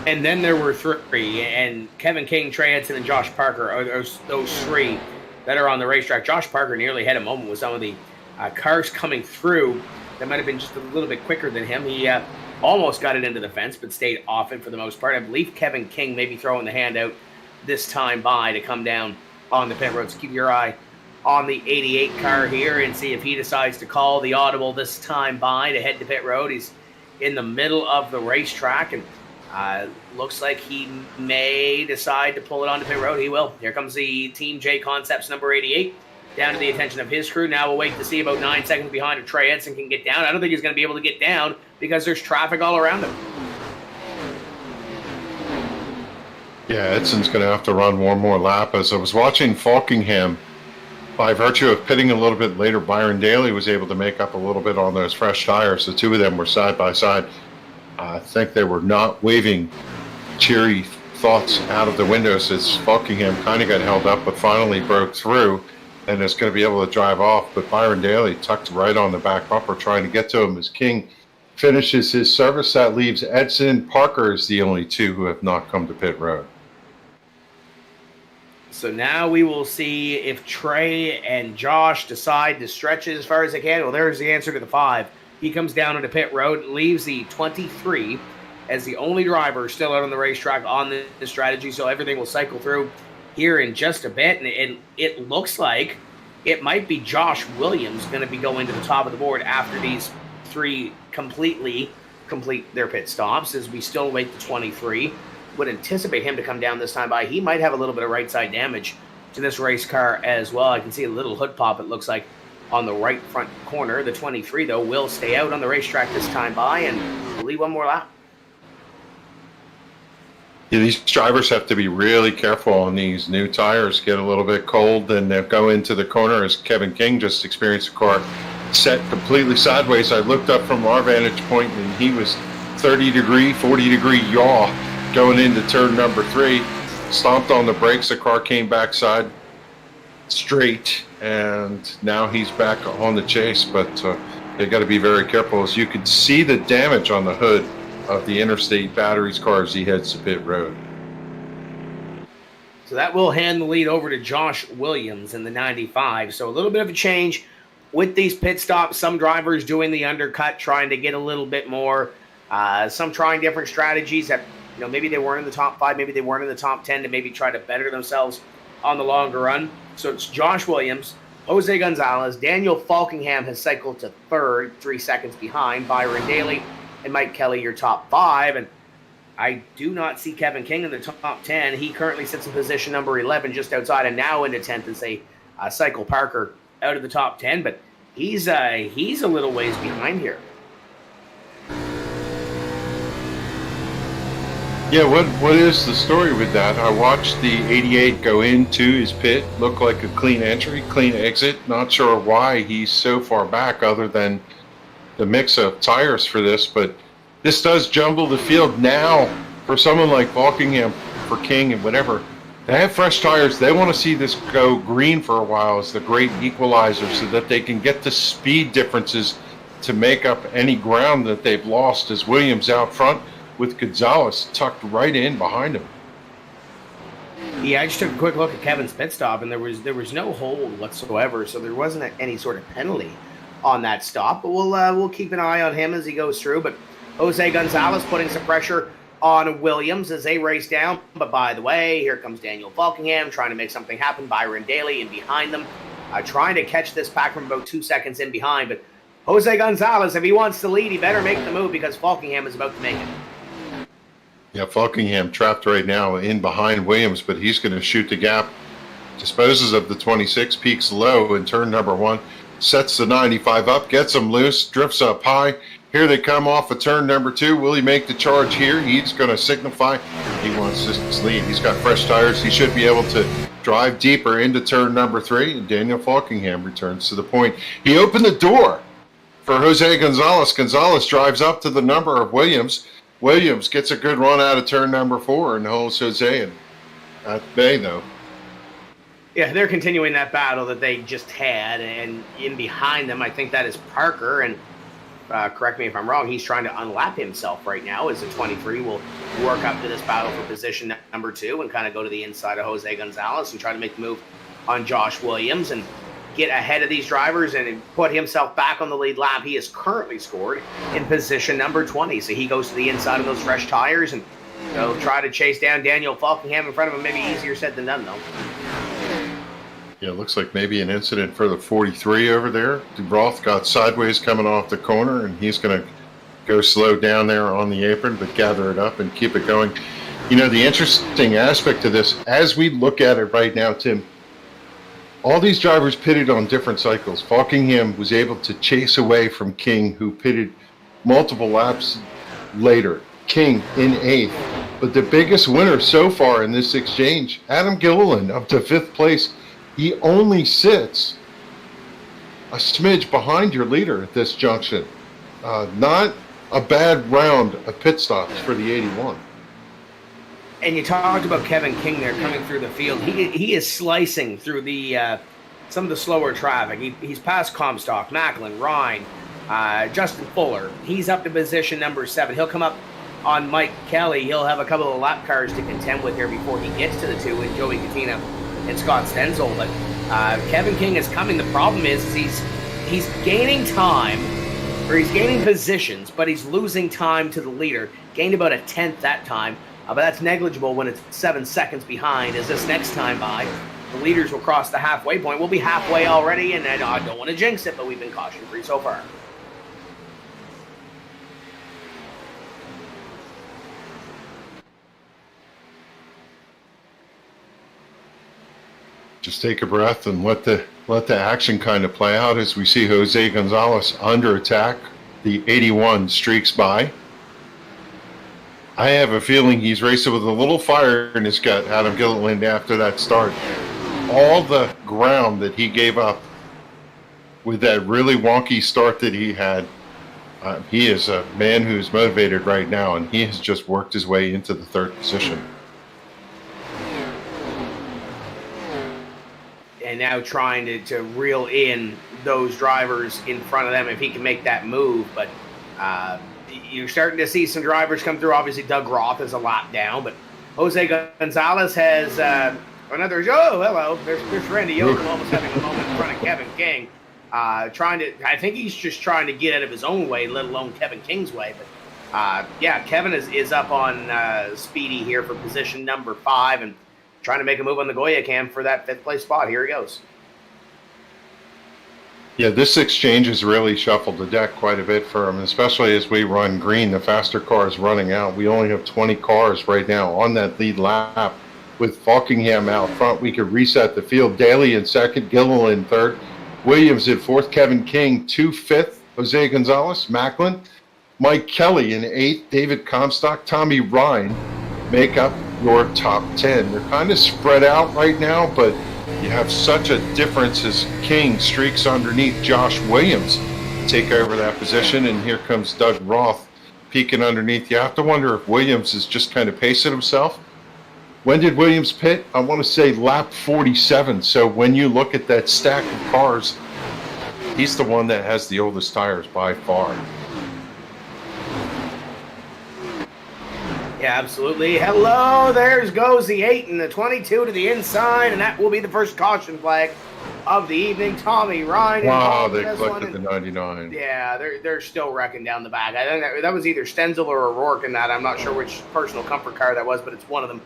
And then there were three, and Kevin King, Trey Edson, and Josh Parker are those three that are on the racetrack. Josh Parker nearly had a moment with some of the cars coming through that might have been just a little bit quicker than him. He almost got it into the fence, but stayed off it for the most part. I believe Kevin King may be throwing the hand out this time by to come down on the pit road. So keep your eye on the 88 car here and see if he decides to call the audible this time by to head to pit road. He's in the middle of the racetrack, and looks like he may decide to pull it onto pit road. He will. Here comes the Team J Concepts number 88 down to the attention of his crew. Now we'll wait to see about 9 seconds behind if Trey Edson can get down. I don't think he's going to be able to get down because there's traffic all around him. Yeah, Edson's going to have to run one more lap. As I was watching Falkingham, by virtue of pitting a little bit later, Byron Daly was able to make up a little bit on those fresh tires. The two of them were side by side. I think they were not waving cheery thoughts out of the windows as Falkingham kind of got held up, but finally broke through and is going to be able to drive off. But Byron Daly tucked right on the back bumper trying to get to him as King finishes his service. That leaves Edson. Parker is the only two who have not come to pit road. So now we will see if Trey and Josh decide to stretch it as far as they can. Well, there's the answer to the 5. He comes down into pit road, leaves the 23 as the only driver still out on the racetrack on the strategy. So everything will cycle through here in just a bit. And it looks like it might be Josh Williams going to be going to the top of the board after these three complete their pit stops, as we still wait the 23. Would anticipate him to come down this time by. He might have a little bit of right side damage to this race car as well. I can see a little hood pop, it looks like, on the right front corner. The 23, though, will stay out on the racetrack this time by and will lead one more lap. Yeah, these drivers have to be really careful on these new tires. Get a little bit cold and they go into the corner, as Kevin King just experienced a car set completely sideways. I looked up from our vantage point and he was 30-degree, 40-degree yaw going into turn number 3, stomped on the brakes. The car came backside straight, and now he's back on the chase. But they got to be very careful, as you can see the damage on the hood of the Interstate Batteries car as he heads to pit road. So that will hand the lead over to Josh Williams in the 95. So a little bit of a change with these pit stops. Some drivers doing the undercut, trying to get a little bit more. Some trying different strategies that, maybe they weren't in the top 5, maybe they weren't in the top 10 to maybe try to better themselves on the longer run. So it's Josh Williams, Jose Gonzalez, Daniel Falkingham has cycled to 3rd, 3 seconds behind, Byron Daly and Mike Kelly, your top 5. And I do not see Kevin King in the top 10. He currently sits in position number 11, just outside, and now into 10th as they cycle Parker out of the top 10. But he's a little ways behind here. Yeah, what is the story with that? I watched the 88 go into his pit, looked like a clean entry, clean exit. Not sure why he's so far back other than the mix of tires for this, but this does jumble the field now for someone like Falkingham, for King and whatever. They have fresh tires. They want to see this go green for a while as the great equalizer so that they can get the speed differences to make up any ground that they've lost, as Williams out front with Gonzalez tucked right in behind him. Yeah, I just took a quick look at Kevin's pit stop, and there was no hold whatsoever, so there wasn't any sort of penalty on that stop. But we'll keep an eye on him as he goes through. But Jose Gonzalez putting some pressure on Williams as they race down. But by the way, here comes Daniel Falkingham trying to make something happen. Byron Daly in behind them, trying to catch this pack from about 2 seconds in behind. But Jose Gonzalez, if he wants to lead, he better make the move because Falkingham is about to make it. Yeah, Falkingham trapped right now in behind Williams, but he's going to shoot the gap. Disposes of the 26, peaks low in turn number 1, sets the 95 up, gets him loose, drifts up high. Here they come off of turn number 2. Will he make the charge here? He's going to signify he wants this lead. He's got fresh tires. He should be able to drive deeper into turn number 3, and Daniel Falkingham returns to the point. He opened the door for Jose Gonzalez. Gonzalez drives up to the number of Williams. Williams gets a good run out of turn number 4 and holds Jose in at bay, though. Yeah, they're continuing that battle that they just had, and in behind them, I think that is Parker. And correct me if I'm wrong, he's trying to unlap himself right now as the 23 will work up to this battle for position number 2 and kind of go to the inside of Jose Gonzalez and try to make the move on Josh Williams and get ahead of these drivers and put himself back on the lead lap. He is currently scored in position number 20, so he goes to the inside of those fresh tires and try to chase down Daniel Falkingham in front of him. Maybe easier said than done, though. Yeah, it looks like maybe an incident for the 43 over there. Roth got sideways coming off the corner, and he's going to go slow down there on the apron, but gather it up and keep it going. The interesting aspect of this, as we look at it right now, Tim, all these drivers pitted on different cycles. Falkingham was able to chase away from King, who pitted multiple laps later. King in 8th. But the biggest winner so far in this exchange, Adam Gilliland, up to 5th place. He only sits a smidge behind your leader at this junction. Not a bad round of pit stops for the 81. And you talked about Kevin King there coming through the field. He is slicing through the some of the slower traffic. He's past Comstock, Macklin, Ryan, Justin Fuller. He's up to position number 7. He'll come up on Mike Kelly. He'll have a couple of lap cars to contend with here before he gets to the 2 and Joey Katina and Scott Stenzel. But Kevin King is coming. The problem is he's gaining time, or he's gaining positions, but he's losing time to the leader. Gained about a 10th that time, but that's negligible when it's 7 seconds behind. As this next time by, the leaders will cross the halfway point. We'll be halfway already, and I don't want to jinx it, but we've been caution-free so far. Just take a breath and let the action kind of play out as we see Jose Gonzalez under attack. The 81 streaks by. I have a feeling he's racing with a little fire in his gut, Adam Gilliland, after that start. All the ground that he gave up with that really wonky start that he had, he is a man who's motivated right now, and he has just worked his way into the 3rd position. And now trying to reel in those drivers in front of them if he can make that move. But you're starting to see some drivers come through. Obviously, Doug Roth is a lap down, but Jose Gonzalez has another. Oh, hello. There's Randy Yoakum almost having a moment in front of Kevin King. I think he's just trying to get out of his own way, let alone Kevin King's way. But Kevin is up on Speedy here for position number 5 and trying to make a move on the Goya cam for that 5th place spot. Here he goes. Yeah, this exchange has really shuffled the deck quite a bit for him, especially as we run green. The faster cars running out. We only have 20 cars right now on that lead lap. With Falkingham out front, we could reset the field. Daly in 2nd, Gilliland 3rd, Williams in 4th, Kevin King 5th, Jose Gonzalez, Macklin, Mike Kelly in 8th, David Comstock, Tommy Ryan make up your top 10. They're kind of spread out right now, but you have such a difference as King streaks underneath Josh Williams to take over that position, and here comes Doug Roth peeking underneath. You have to wonder if Williams is just kind of pacing himself. When did Williams pit? I want to say lap 47. So when you look at that stack of cars, he's the one that has the oldest tires by far. Yeah, absolutely. Hello, there goes the 8 and the 22 to the inside, and that will be the first caution flag of the evening. Tommy Ryan. Wow, they collected the 99. Yeah, they're still wrecking down the back. I think that was either Stenzel or O'Rourke in that. I'm not sure which personal comfort car that was, but it's one of them.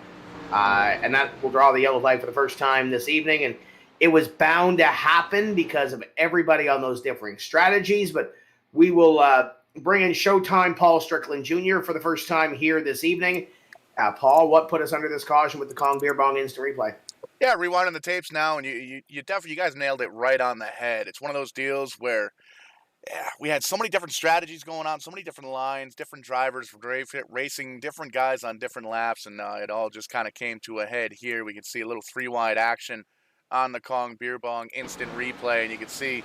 And that will draw the yellow flag for the first time this evening. And it was bound to happen because of everybody on those differing strategies, but we will bring in Showtime Paul Strickland Jr. for the first time here this evening. Paul, what put us under this caution with the Kong Beer Bong instant replay? Yeah, rewinding the tapes now, and you definitely, you guys nailed it right on the head. It's one of those deals where we had so many different strategies going on, so many different lines, different drivers racing, different guys on different laps, and it all just kind of came to a head here. We can see a little 3-wide action on the Kong Beer Bong instant replay, and you can see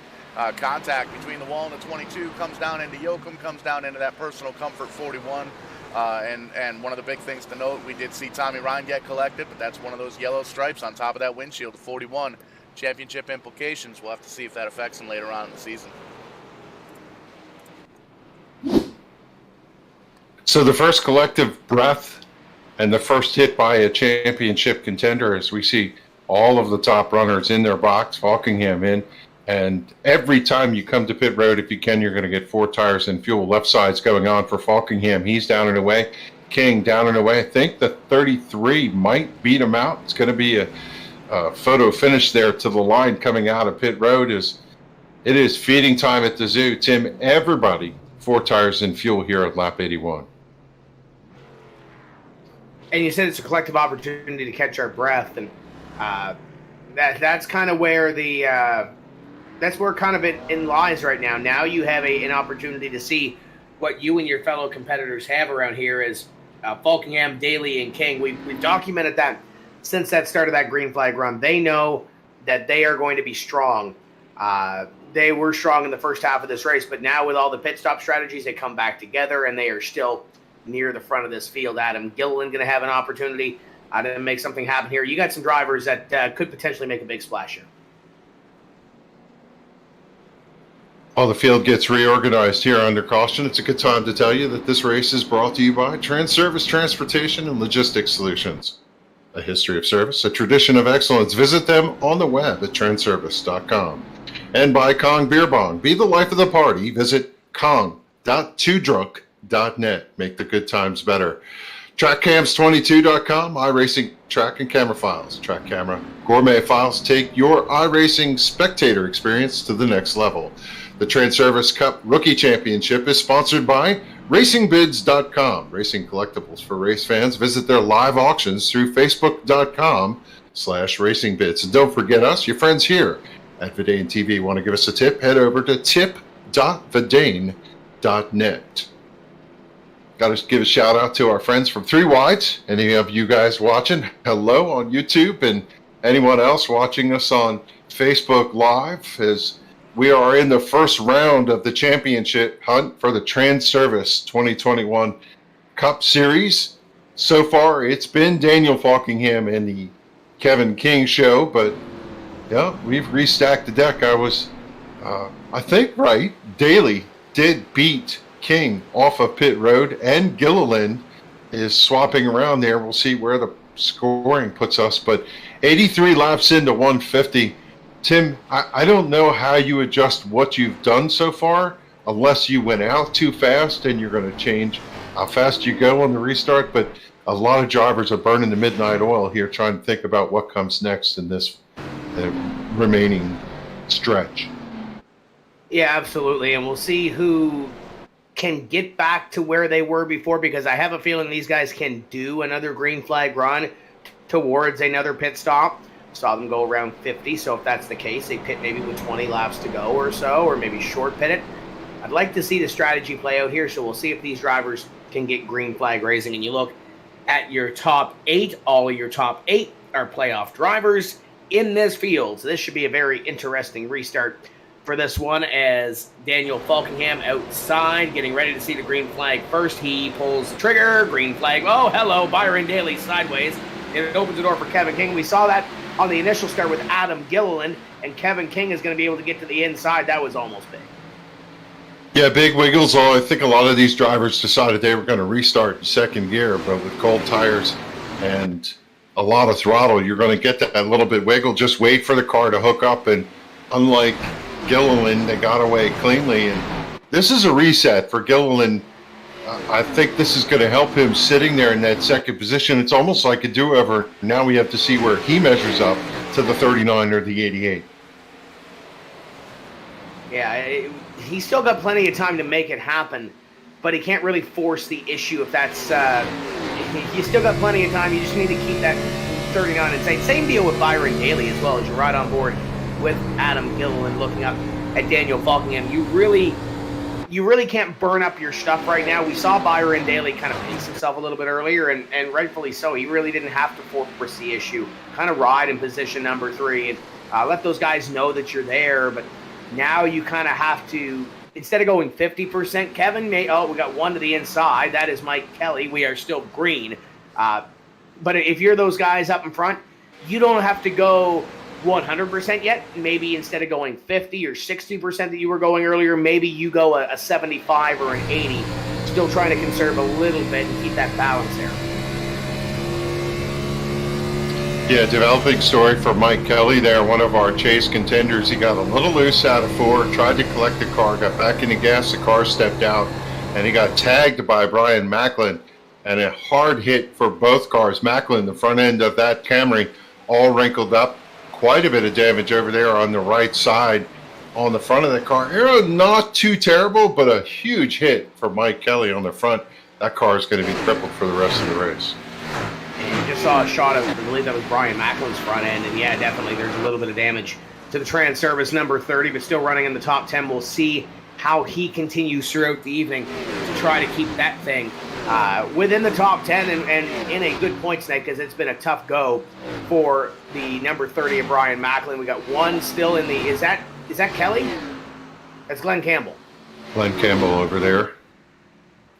contact between the wall and the 22 comes down into Yoakum, comes down into that personal comfort 41. And one of the big things to note, we did see Tommy Ryan get collected, but that's one of those yellow stripes on top of that windshield, 41 championship implications. We'll have to see if that affects him later on in the season. So the first collective breath and the first hit by a championship contender, as we see all of the top runners in their box, Falkingham in. And every time you come to pit road, if you can, you're going to get 4 tires and fuel. Left side's going on for Falkingham. He's down and away. King down and away. I think the 33 might beat him out. It's going to be a photo finish there to the line coming out of pit road. It is feeding time at the zoo. Tim, everybody 4 tires and fuel here at lap 81. And you said it's a collective opportunity to catch our breath, and that's kind of where that's where kind of it lies right now. Now you have an opportunity to see what you and your fellow competitors have around here as Falkingham, Daly, and King. We've documented that since that start of that green flag run. They know that they are going to be strong. They were strong in the first half of this race, but now with all the pit stop strategies, they come back together, and they are still near the front of this field. Adam Gilliland going to have an opportunity to make something happen here. You got some drivers that could potentially make a big splash here. While the field gets reorganized here under caution, it's a good time to tell you that this race is brought to you by Transervice Transportation and Logistics Solutions. A history of service, a tradition of excellence. Visit them on the web at transervice.com. And by Kong Beer Bong. Be the life of the party. Visit kong.twodrunk.net. Make the good times better. TrackCams22.com, iRacing track and camera files. Track camera gourmet files take your iRacing spectator experience to the next level. The Transervice Cup Rookie Championship is sponsored by RacingBids.com. Racing collectibles for race fans. Visit their live auctions through Facebook.com/RacingBids. And don't forget us, your friends here at Vidane TV. Want to give us a tip? Head over to tip.vidane.net. Got to give a shout out to our friends from Three Wides. Any of you guys watching, hello on YouTube, and anyone else watching us on Facebook Live, as we are in the first round of the championship hunt for the Transervice 2021 Cup Series. So far, it's been Daniel Falkingham and the Kevin King show, but yeah, we've restacked the deck. I think, right, Daly did beat King off of pit road, and Gilliland is swapping around there. We'll see where the scoring puts us, but 83 laps into 150. Tim, I don't know how you adjust what you've done so far unless you went out too fast and you're going to change how fast you go on the restart, but a lot of drivers are burning the midnight oil here trying to think about what comes next in this remaining stretch. Yeah, absolutely, and we'll see who can get back to where they were before, because I have a feeling these guys can do another green flag run towards another pit stop. Saw them go around 50, so if that's the case, they pit maybe with 20 laps to go or so, or maybe short pit it. I'd like to see the strategy play out here, so we'll see if these drivers can get green flag racing. And you look at your top 8, all of your top 8 are playoff drivers in this field, so this should be a very interesting restart for this one, as Daniel Falkingham outside, getting ready to see the green flag first. He pulls the trigger, green flag. Oh, hello, Byron Daly sideways. It opens the door for Kevin King. We saw that on the initial start with Adam Gilliland, and Kevin King is going to be able to get to the inside. That was almost big. Yeah, big wiggles. I think a lot of these drivers decided they were going to restart in second gear, but with cold tires and a lot of throttle, you're going to get that little bit wiggle. Just wait for the car to hook up, and unlike Gilliland, they got away cleanly. And this is a reset for Gilliland. I think this is going to help him sitting there in that second position. It's almost like a do-over. Now we have to see where he measures up to the 39 or the 88. Yeah, he's still got plenty of time to make it happen, but he can't really force the issue if that's... you still got plenty of time. You just need to keep that 39 inside. Same deal with Byron Daly as well, as you're right on board with Adam Gilliland looking up at Daniel Falkingham. You really can't burn up your stuff right now. We saw Byron Daly kind of pace himself a little bit earlier, and rightfully so. He really didn't have to force the issue. Kind of ride in position number 3 and let those guys know that you're there. But now you kind of have to instead of going 50%, Kevin, we got one to the inside. That is Mike Kelly. We are still green. But if you're those guys up in front, you don't have to go 100% yet. Maybe instead of going 50 or 60% that you were going earlier, maybe you go a 75 or an 80, still trying to conserve a little bit and keep that balance there. Yeah, developing story for Mike Kelly there, one of our chase contenders. He got a little loose out of 4, tried to collect the car, got back in the gas, the car stepped out, and he got tagged by Brian Macklin, and a hard hit for both cars. Macklin, the front end of that Camry, all wrinkled up, quite a bit of damage over there on the right side on the front of the car. Not too terrible, but a huge hit for Mike Kelly on the front. That car is going to be crippled for the rest of the race. And you just saw a shot of, I believe that was Brian Macklin's front end, and yeah, definitely there's a little bit of damage to the Transervice number 30, but still running in the top 10. We'll see how he continues throughout the evening to try to keep that thing within the top 10 and in a good points night, because it's been a tough go for the number 30 of Brian Macklin. We got one still in the, is that Kelly? That's Glenn Campbell. Glenn Campbell over there.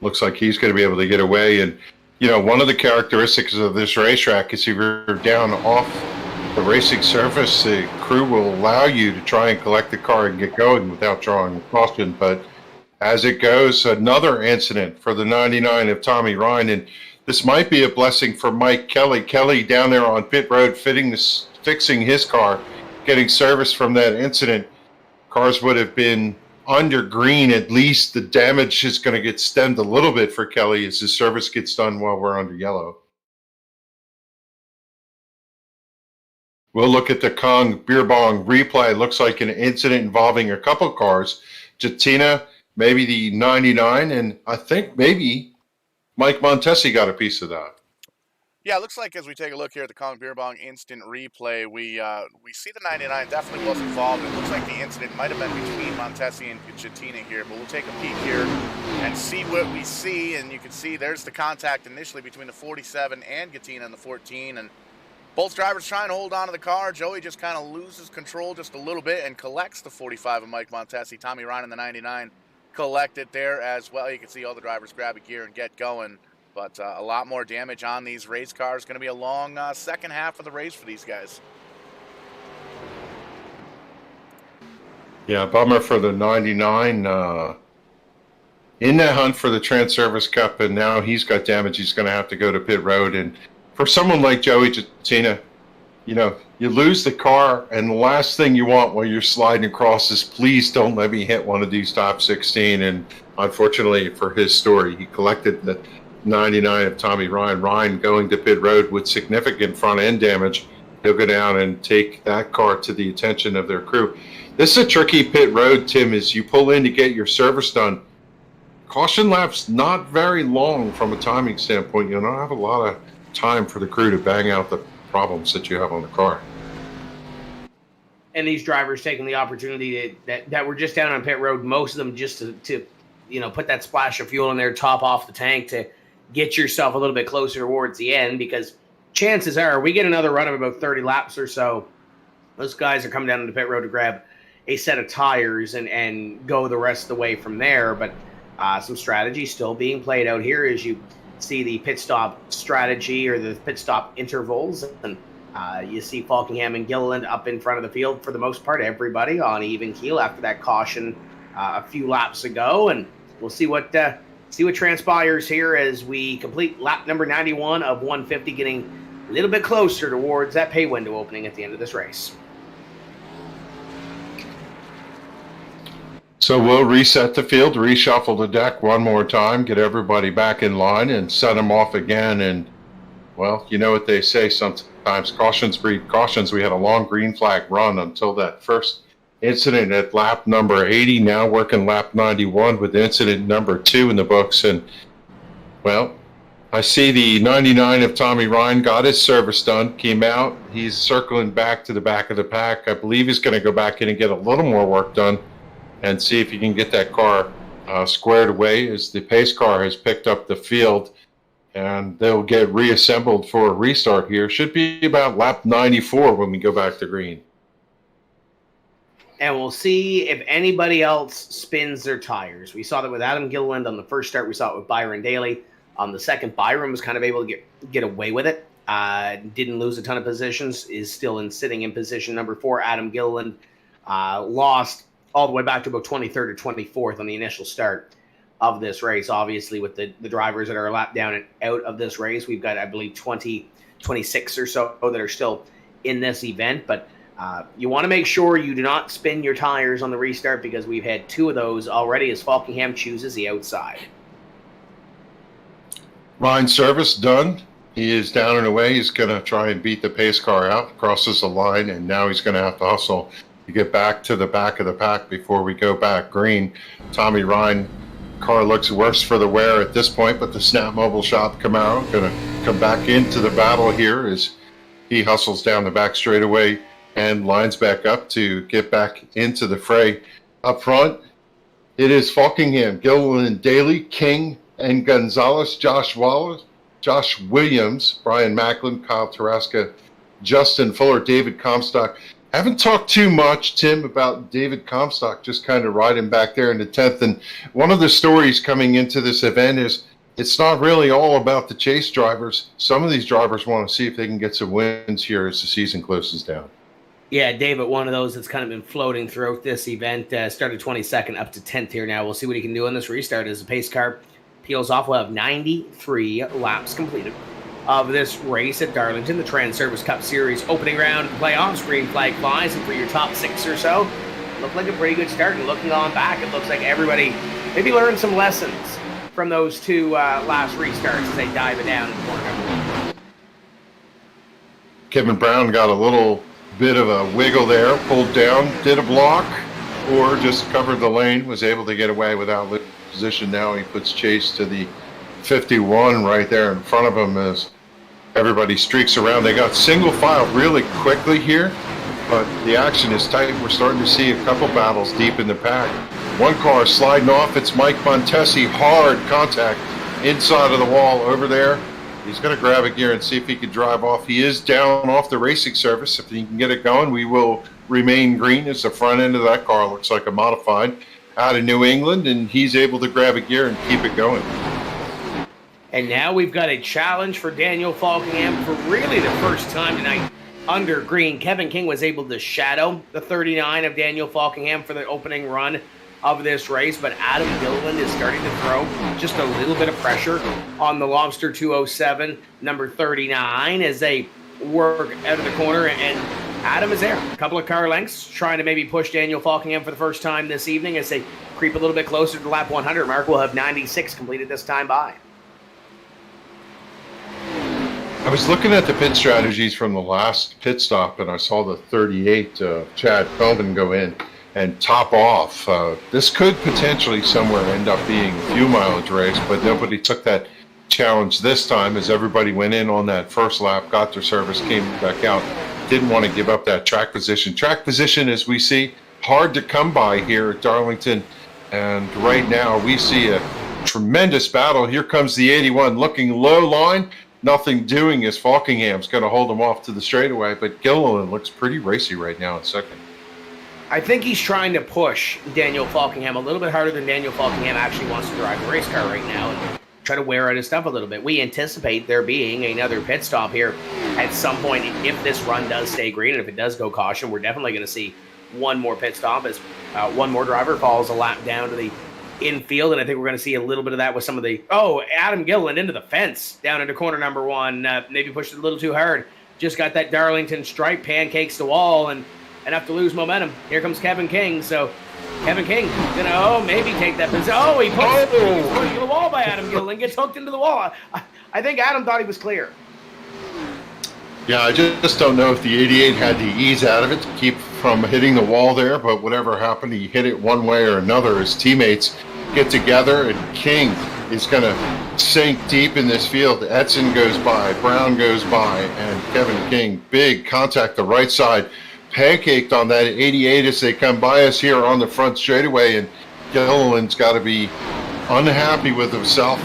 Looks like he's going to be able to get away. And, you know, one of the characteristics of this racetrack is if you're down off the racing surface, the crew will allow you to try and collect the car and get going without drawing caution. But as it goes, another incident for the 99 of Tommy Ryan. And this might be a blessing for Mike Kelly. Kelly down there on pit road fixing his car, getting service from that incident. Cars would have been under green. At least the damage is going to get stemmed a little bit for Kelly as his service gets done while we're under yellow. We'll look at the Kong Beer Bong replay. Looks like an incident involving a couple cars. Jatina, maybe the 99, and I think maybe Mike Montesi got a piece of that. Yeah, it looks like as we take a look here at the Kong Beer Bong instant replay, we see the 99 definitely was involved. It looks like the incident might have been between Montesi and Jatina here, but we'll take a peek here and see what we see. And you can see there's the contact initially between the 47 and Jatina and the 14, and both drivers trying to hold on to the car. Joey just kind of loses control just a little bit and collects the 45 of Mike Montesi. Tommy Ryan in the 99 collect it there as well. You can see all the drivers grab a gear and get going. But a lot more damage on these race cars. Going to be a long second half of the race for these guys. Yeah, bummer for the 99. In that hunt for the Transervice Cup, and now he's got damage. He's going to have to go to pit road. And for someone like Joey Jatina, you know, you lose the car, and the last thing you want while you're sliding across is, please don't let me hit one of these top 16. And unfortunately for his story, he collected the 99 of Tommy Ryan. Ryan going to pit road with significant front end damage. He'll go down and take that car to the attention of their crew. This is a tricky pit road, Tim, as you pull in to get your service done. Caution lap's not very long from a timing standpoint. You don't have a lot of time for the crew to bang out the problems that you have on the car. And these drivers taking the opportunity that were just down on pit road, most of them just to you know, put that splash of fuel in there, top off the tank to get yourself a little bit closer towards the end, because chances are we get another run of about 30 laps or so, those guys are coming down to the pit road to grab a set of tires and go the rest of the way from there. But some strategy still being played out here as you see the pit stop strategy or the pit stop intervals. And you see Falkingham and Gilliland up in front of the field for the most part, everybody on even keel after that caution a few laps ago. And we'll see what transpires here as we complete lap number 91 of 150, getting a little bit closer towards that pay window opening at the end of this race. So we'll reset the field, reshuffle the deck one more time, get everybody back in line and set them off again. And, well, you know what they say sometimes, cautions breed cautions. We had a long green flag run until that first incident at lap number 80, now working lap 91 with incident number 2 in the books. And, well, I see the 99 of Tommy Ryan got his service done, came out. He's circling back to the back of the pack. I believe he's going to go back in and get a little more work done and see if he can get that car squared away, as the pace car has picked up the field, and they'll get reassembled for a restart here. Should be about lap 94 when we go back to green. and we'll see if anybody else spins their tires. We saw that with Adam Gilliland on the first start. We saw it with Byron Daly. On the second, Byron was kind of able to get away with it. Didn't lose a ton of positions. Is still sitting in position number 4. Adam Gilliland lost all the way back to about 23rd or 24th on the initial start of this race. Obviously, with the drivers that are a lap down and out of this race, we've got, I believe, 26 or so that are still in this event. But you want to make sure you do not spin your tires on the restart, because we've had 2 of those already as Falkingham chooses the outside. Transervice done. He is down and away. He's going to try and beat the pace car out, crosses the line, and now he's going to have to hustle to get back to the back of the pack before we go back green. Tommy Ryan, car looks worse for the wear at this point, but the Snap Mobile Shop Camaro going to come back into the battle here as he hustles down the back straightaway and lines back up to get back into the fray. Up front, it is Falkingham, Gilliland, Daly, King, and Gonzalez, Josh Wallace, Josh Williams, Brian Macklin, Kyle Taraska, Justin Fuller, David Comstock. Haven't talked too much, Tim, about David Comstock, just kind of riding back there in the 10th. And one of the stories coming into this event is it's not really all about the chase drivers. Some of these drivers want to see if they can get some wins here as the season closes down. Yeah, David, one of those that's kind of been floating throughout this event. Started 22nd up to 10th here now. We'll see what he can do on this restart as the pace car peels off. We'll have 93 laps completed of this race at Darlington, the Transervice Cup Series opening round playoffs. Green flag flies, and for your top 6 or so, looked like a pretty good start. And looking on back, it looks like everybody maybe learned some lessons from those 2 last restarts as they dive it down in corner number 1. Kevin Brown got a little bit of a wiggle there, pulled down, did a block, or just covered the lane, was able to get away without losing position. Now he puts Chase to the 51 right there in front of him as everybody streaks around. They got single file really quickly here, but the action is tight. We're starting to see a couple battles deep in the pack. One car sliding off. It's Mike Montesi. Hard contact inside of the wall over there. He's going to grab a gear and see if he can drive off. He is down off the racing surface. If he can get it going, we will remain green as the front end of that car looks like a modified out of New England, and he's able to grab a gear and keep it going. And now we've got a challenge for Daniel Falkingham for really the first time tonight under green. Kevin King was able to shadow the 39 of Daniel Falkingham for the opening run of this race, but Adam Gilliland is starting to throw just a little bit of pressure on the Lobster 207, number 39, as they work out of the corner, and Adam is there. A couple of car lengths trying to maybe push Daniel Falkingham for the first time this evening as they creep a little bit closer to the lap 100 mark. We'll have 96 completed this time by. I was looking at the pit strategies from the last pit stop, and I saw the 38 Chad Feldman go in and top off. This could potentially somewhere end up being a few mileage race, but nobody took that challenge this time as everybody went in on that first lap, got their service, came back out. Didn't want to give up that track position. Track position, as we see, hard to come by here at Darlington, and right now we see a tremendous battle. Here comes the 81 looking low line. Nothing doing as Falkingham's going to hold him off to the straightaway, but Gilliland looks pretty racy right now in second. I think he's trying to push Daniel Falkingham a little bit harder than Daniel Falkingham actually wants to drive the race car right now and try to wear out his stuff a little bit. We anticipate there being another pit stop here at some point if this run does stay green, and if it does go caution, we're definitely going to see one more pit stop as one more driver falls a lap down to the infield, and I think we're going to see a little bit of that with some of the Adam Gilliland into the fence down into corner number 1, maybe pushed it a little too hard, just got that Darlington stripe, pancakes the wall, and enough to lose momentum. Here comes Kevin King, so Kevin King gonna maybe take that position. He pushed into the wall by Adam Gilliland, gets hooked into the wall. I think Adam thought he was clear. Yeah, I just don't know if the 88 had the ease out of it to keep from hitting the wall there, but whatever happened, he hit it one way or another. His teammates get together, and King is going to sink deep in this field. Edson goes by, Brown goes by, and Kevin King, big contact the right side, pancaked on that 88 as they come by us here on the front straightaway, and Gilliland's got to be unhappy with himself.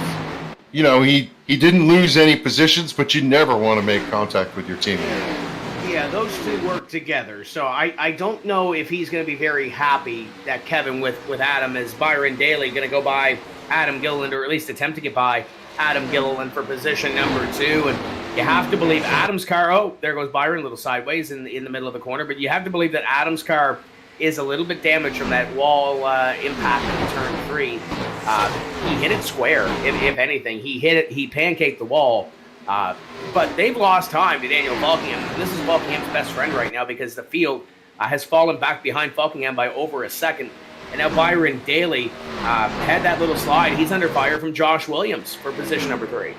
You know, he didn't lose any positions, but you never want to make contact with your teammate. Yeah, Yeah, those two work together. So I don't know if he's going to be very happy that Kevin with Adam is Byron Daly going to go by Adam Gilliland, or at least attempt to get by Adam Gilliland for position number 2. And you have to believe Adam's car, oh, there goes Byron, a little sideways in the middle of the corner. But you have to believe that Adam's car is a little bit damaged from that wall impact in turn 3. He hit it square, if anything. He hit it, he pancaked the wall. But they've lost time to Daniel Falkingham. This is Falkingham's best friend right now because the field has fallen back behind Falkingham by over a second. And now Byron Daly had that little slide. He's under fire from Josh Williams for position number 3.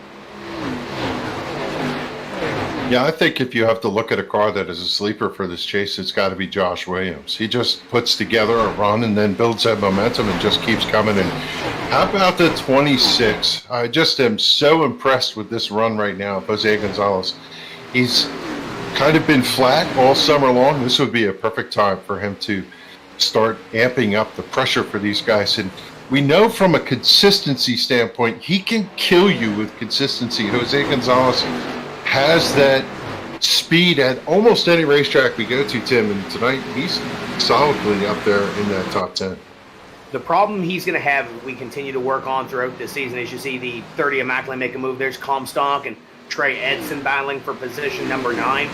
Yeah, I think if you have to look at a car that is a sleeper for this chase, it's got to be Josh Williams. He just puts together a run and then builds that momentum and just keeps coming in. How about the 26? I just am so impressed with this run right now, Jose Gonzalez. He's kind of been flat all summer long. This would be a perfect time for him to start amping up the pressure for these guys. And we know from a consistency standpoint, he can kill you with consistency. Jose Gonzalez has that speed at almost any racetrack we go to, Tim, and tonight he's solidly up there in that top 10. The problem he's going to have if we continue to work on throughout this season is you see the 30 Immaculate make a move. There's Comstock and Trey Edson battling for position number 9.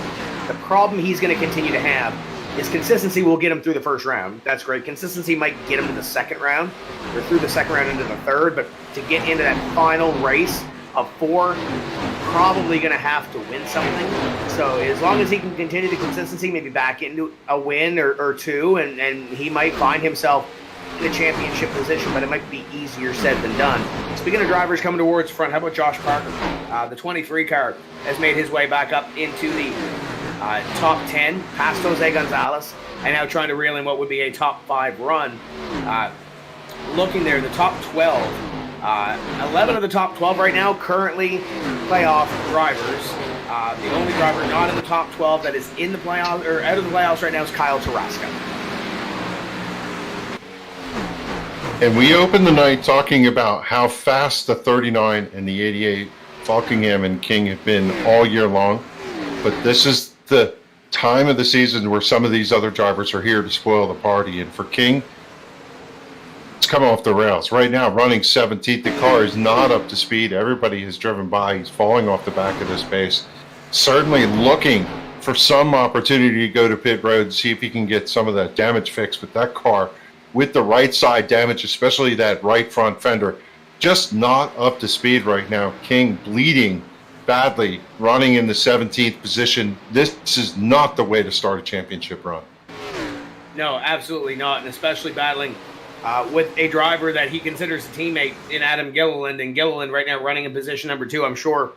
The problem he's going to continue to have is consistency will get him through the first round. That's great. Consistency might get him to the second round or through the second round into the third, but to get into that final race of 4, probably going to have to win something. So as long as he can continue the consistency, maybe back into a win or 2, and he might find himself in a championship position, but it might be easier said than done. Speaking of drivers coming towards front, how about Josh Parker? The 23 car has made his way back up into the top 10, past Jose Gonzalez, and now trying to reel in what would be a top 5 run. Looking there, the top 12. 11 of the top 12 right now currently playoff drivers. The only driver not in the top 12 that is in the playoffs or out of the playoffs right now is Kyle Tarasca. And we opened the night talking about how fast the 39 and the 88 Falkingham and King have been all year long. But this is the time of the season where some of these other drivers are here to spoil the party. And for King, it's come off the rails. Right now, running 17th, the car is not up to speed. Everybody has driven by. He's falling off the back of this pace. Certainly looking for some opportunity to go to pit road and see if he can get some of that damage fixed. But that car, with the right side damage, especially that right front fender, just not up to speed right now. King bleeding badly, running in the 17th position. This is not the way to start a championship run. No, absolutely not, and especially battling with a driver that he considers a teammate in Adam Gilliland, and Gilliland right now running in position number 2. I'm sure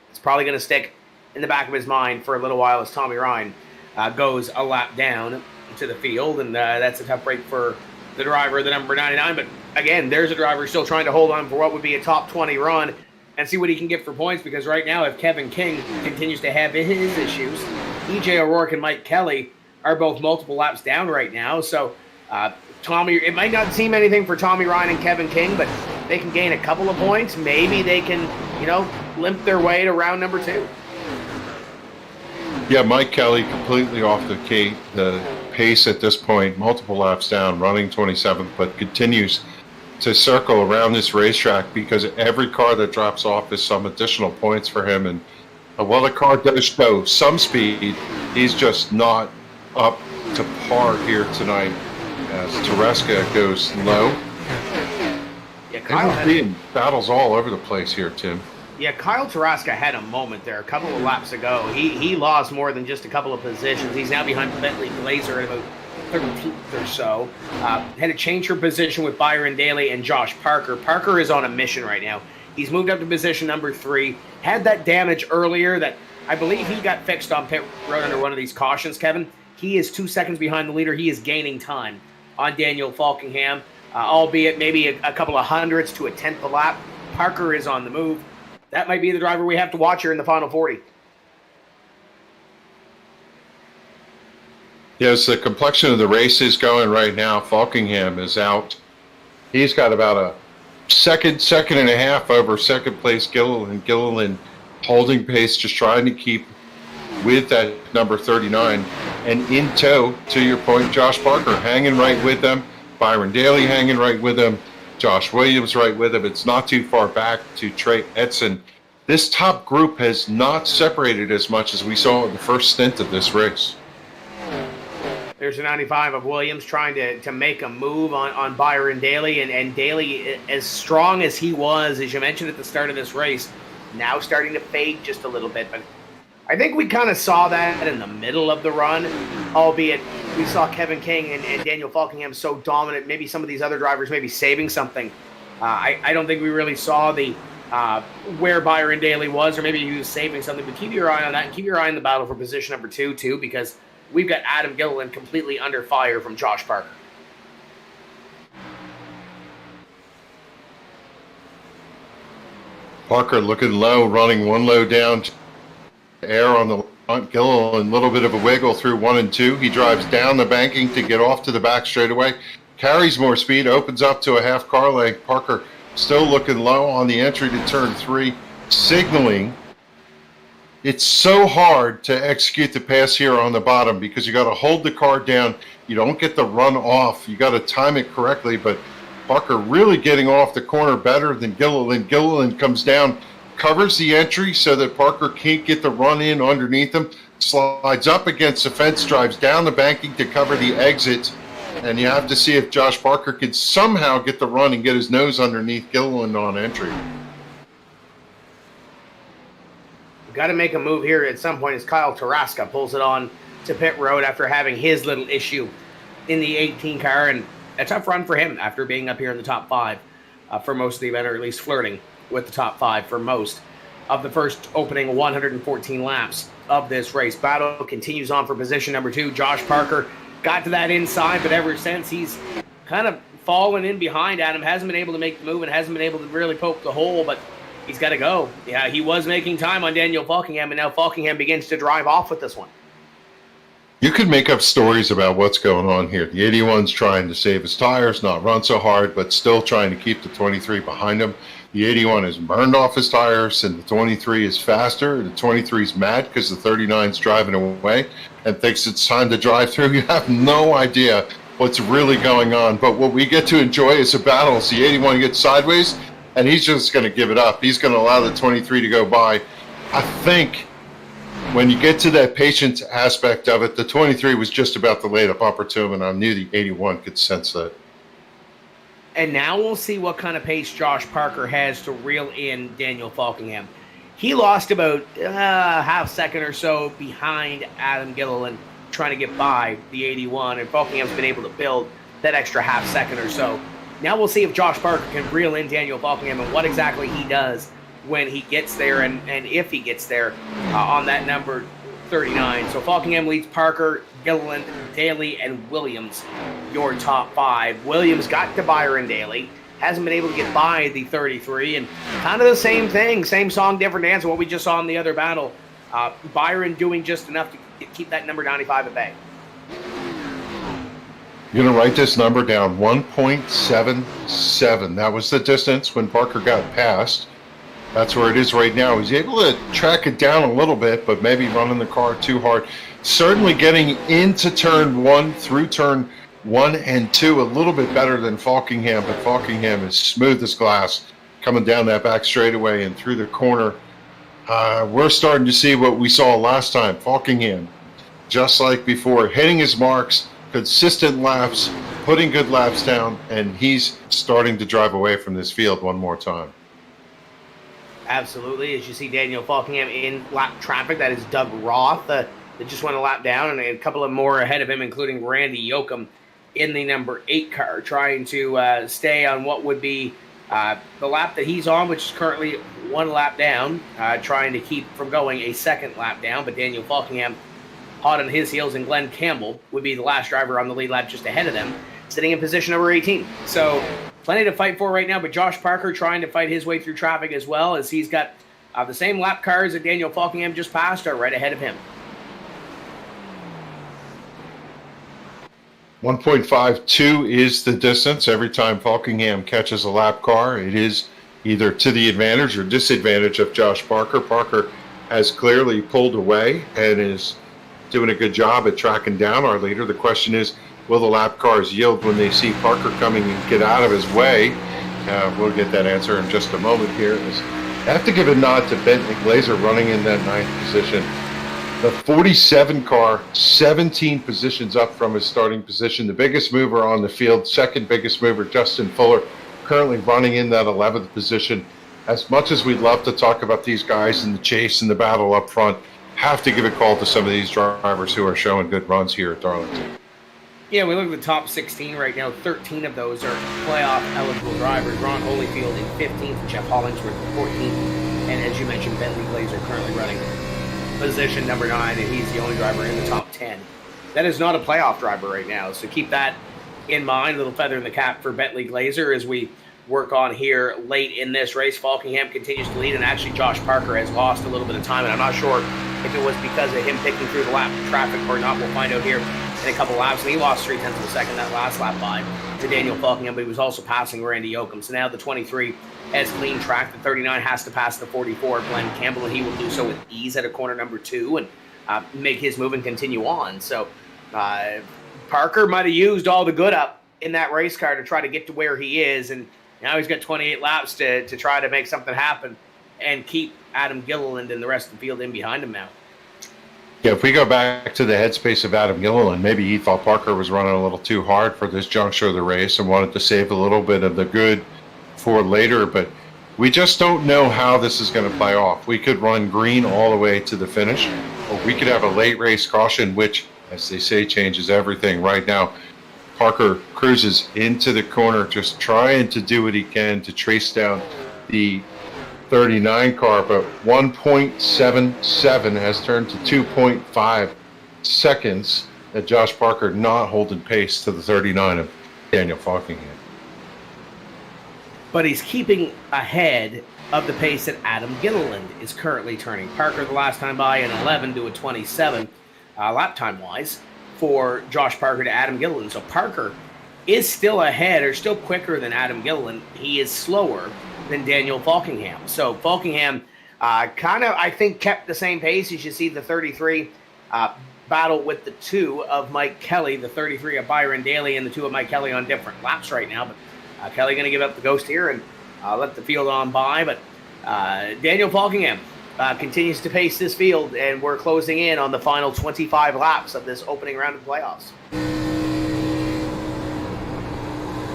it's probably going to stick in the back of his mind for a little while as Tommy Ryan goes a lap down to the field, and that's a tough break for the driver, the number 99. But again, there's a driver still trying to hold on for what would be a top 20 run and see what he can get for points, because right now, if Kevin King continues to have his issues, EJ O'Rourke and Mike Kelly are both multiple laps down right now. So Tommy, it might not seem anything for Tommy Ryan and Kevin King, but they can gain a couple of points. Maybe they can, limp their way to round number 2. Yeah, Mike Kelly completely off the pace at this point, multiple laps down, running 27th, but continues to circle around this racetrack because every car that drops off is some additional points for him. And while the car does show some speed, he's just not up to par here tonight as Tarasca goes low. Yeah, Kyle being battles all over the place here, Tim. Yeah, Kyle Tarasca had a moment there a couple of laps ago. He lost more than just a couple of positions. He's now behind Bentley Glazer at about 13th or so. Had to change her position with Byron Daly and Josh Parker. Parker is on a mission right now. He's moved up to position number 3. Had that damage earlier that I believe he got fixed on pit road under one of these cautions, Kevin. He is 2 seconds behind the leader. He is gaining time on Daniel Falkingham, albeit maybe a couple of hundredths to a tenth a lap. Parker is on the move. That might be the driver we have to watch here in the final 40. Yes, the complexion of the race is going right now. Falkingham is out. He's got about a second and a half over second place Gilliland. Gilliland holding pace, just trying to keep with that number 39. And in tow, to your point, Josh Parker hanging right with them, Byron Daly hanging right with them, Josh Williams right with him. It's not too far back to Trey Edson. This top group has not separated as much as we saw in the first stint of this race. There's a 95 of Williams trying to make a move on Byron Daly, and Daly, as strong as he was, as you mentioned at the start of this race, now starting to fade just a little bit. But I think we kind of saw that in the middle of the run, albeit we saw Kevin King and Daniel Falkingham so dominant. Maybe some of these other drivers maybe saving something. I don't think we really saw the where Byron Daly was, or maybe he was saving something. But keep your eye on that, and keep your eye on the battle for position number 2 too, because we've got Adam Gilliland completely under fire from Josh Parker. Parker looking low, running one low down, air on the front. Gilliland, a little bit of a wiggle through 1 and 2. He drives down the banking to get off to the back straightaway, carries more speed, opens up to a half car length. Parker still looking low on the entry to turn 3, signaling. It's so hard to execute the pass here on the bottom because you got to hold the car down. You don't get the run off. You got to time it correctly, but Parker really getting off the corner better than Gilliland. Gilliland comes down, covers the entry so that Parker can't get the run in underneath him, slides up against the fence, drives down the banking to cover the exit, and you have to see if Josh Parker can somehow get the run and get his nose underneath Gilliland on entry. Got to make a move here at some point as Kyle Tarasca pulls it on to pit road after having his little issue in the 18 car, and a tough run for him after being up here in the top 5 for most of the event, or at least flirting with the top 5 for most of the first opening 114 laps of this race. Battle continues on for position number 2. Josh Parker got to that inside, but ever since he's kind of fallen in behind Adam, hasn't been able to make the move and hasn't been able to really poke the hole, but he's got to go. Yeah, he was making time on Daniel Falkingham, and now Falkingham begins to drive off with this one. You could make up stories about what's going on here. The 81's trying to save his tires, not run so hard, but still trying to keep the 23 behind him. The 81 has burned off his tires, and the 23 is faster. The 23 is mad because the 39's driving away and thinks it's time to drive through. You have no idea what's really going on. But what we get to enjoy is a battle. As the 81 gets sideways, and he's just going to give it up. He's going to allow the 23 to go by. I think when you get to that patience aspect of it, the 23 was just about to lay the bumper to him, and I knew the 81 could sense that. And now we'll see what kind of pace Josh Parker has to reel in Daniel Falkingham. He lost about half second or so behind Adam Gilliland trying to get by the 81, and Falkingham's been able to build that extra half second or so. Now we'll see if Josh Parker can reel in Daniel Falkingham and what exactly he does when he gets there, and if he gets there on that number 39. So Falkingham leads Parker, Gilliland, Daly, and Williams, your top 5. Williams got to Byron Daly, hasn't been able to get by the 33, and kind of the same thing, same song, different dance, what we just saw in the other battle. Byron doing just enough to keep that number 95 at bay. You're going to write this number down, 1.77. That was the distance when Parker got past. That's where it is right now. He's able to track it down a little bit, but maybe running the car too hard. Certainly getting into turn 1 through turn 1 and 2 a little bit better than Falkingham, but Falkingham is smooth as glass coming down that back straightaway and through the corner. We're starting to see what we saw last time. Falkingham, just like before, hitting his marks, consistent laps, putting good laps down, and he's starting to drive away from this field one more time. Absolutely. As you see Daniel Falkingham in lap traffic, that is Doug Roth that just went a lap down, and a couple of more ahead of him, including Randy Yoakum in the number 8 car, trying to stay on what would be the lap that he's on, which is currently 1 lap down, trying to keep from going a second lap down. But Daniel Falkingham hot on his heels, and Glenn Campbell would be the last driver on the lead lap just ahead of them, sitting in position number 18. So plenty to fight for right now, but Josh Parker trying to fight his way through traffic as well, as he's got the same lap cars that Daniel Falkingham just passed are right ahead of him. 1.52 is the distance. Every time Falkingham catches a lap car, it is either to the advantage or disadvantage of Josh Parker. Parker has clearly pulled away and is doing a good job at tracking down our leader. The question is, will the lap cars yield when they see Parker coming and get out of his way? We'll get that answer in just a moment here. I have to give a nod to Bentley Glazer running in that 9th position. The 47 car, 17 positions up from his starting position. The biggest mover on the field, second biggest mover, Justin Fuller, currently running in that 11th position. As much as we'd love to talk about these guys in the chase and the battle up front, have to give a call to some of these drivers who are showing good runs here at Darlington. Yeah, we look at the top 16 right now. 13 of those are playoff-eligible drivers. Ron Holyfield in 15th, Jeff Hollingsworth in 14th, and as you mentioned, Bentley Glazer currently running position number 9, and he's the only driver in the top 10. That is not a playoff driver right now, so keep that in mind. A little feather in the cap for Bentley Glazer as we work on here late in this race. Falkingham continues to lead, and actually Josh Parker has lost a little bit of time, and I'm not sure if it was because of him picking through the lap traffic or not. We'll find out here in a couple laps. And he lost 0.3 of a second that last lap by to Daniel Falkingham, but he was also passing Randy Yoakum. So now the 23 has clean track. The 39 has to pass the 44, Glenn Campbell, and he will do so with ease at a corner number 2 and make his move and continue on. So Parker might have used all the good up in that race car to try to get to where he is, and now he's got 28 laps to try to make something happen and keep Adam Gilliland and the rest of the field in behind him now. Yeah, if we go back to the headspace of Adam Gilliland, maybe he thought Parker was running a little too hard for this juncture of the race and wanted to save a little bit of the good for later, but we just don't know how this is going to play off. We could run green all the way to the finish, or we could have a late race caution, which, as they say, changes everything. Right now, Parker cruises into the corner, just trying to do what he can to trace down the 39 car, but 1.77 has turned to 2.5 seconds at Josh Parker not holding pace to the 39 of Daniel Falkingham. But he's keeping ahead of the pace that Adam Gilliland is currently turning. Parker the last time by an 11 to a 27 lap time wise for Josh Parker to Adam Gilliland. So Parker is still ahead or still quicker than Adam Gilliland. He is slower than Daniel Falkingham. So Falkingham kind of, I think, kept the same pace. You should see the 33 battle with the 2 of Mike Kelly, the 33 of Byron Daly, and the 2 of Mike Kelly on different laps right now. But Kelly going to give up the ghost here and let the field on by. But Daniel Falkingham continues to pace this field, and we're closing in on the final 25 laps of this opening round of the playoffs.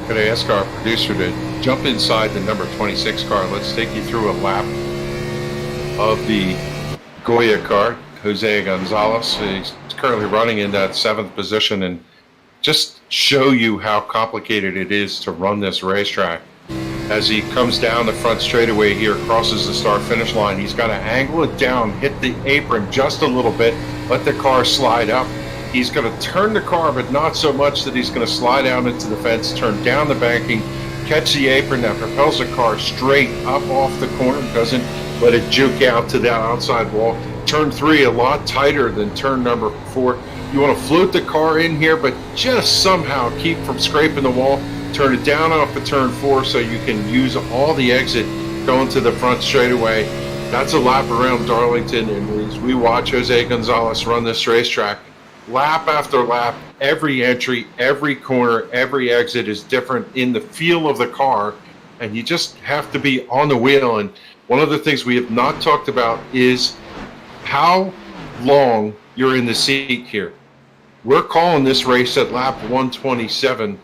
Could I ask our producer to jump inside the number 26 car? Let's take you through a lap of the Goya car. Jose Gonzalez, he's currently running in that 7th position, and just show you how complicated it is to run this racetrack. As he comes down the front straightaway here, crosses the start-finish line, he's got to angle it down, hit the apron just a little bit, let the car slide up. He's going to turn the car, but not so much that he's going to slide out into the fence, turn down the banking, catch the apron that propels the car straight up off the corner, doesn't let it juke out to that outside wall. Turn 3 a lot tighter than turn number 4. You want to float the car in here, but just somehow keep from scraping the wall. Turn it down off of turn 4 so you can use all the exit going to the front straightaway. That's a lap around Darlington, and as we watch Jose Gonzalez run this racetrack, lap after lap, every entry, every corner, every exit is different in the feel of the car, and you just have to be on the wheel. And one of the things we have not talked about is how long you're in the seat here. We're calling this race at lap 127.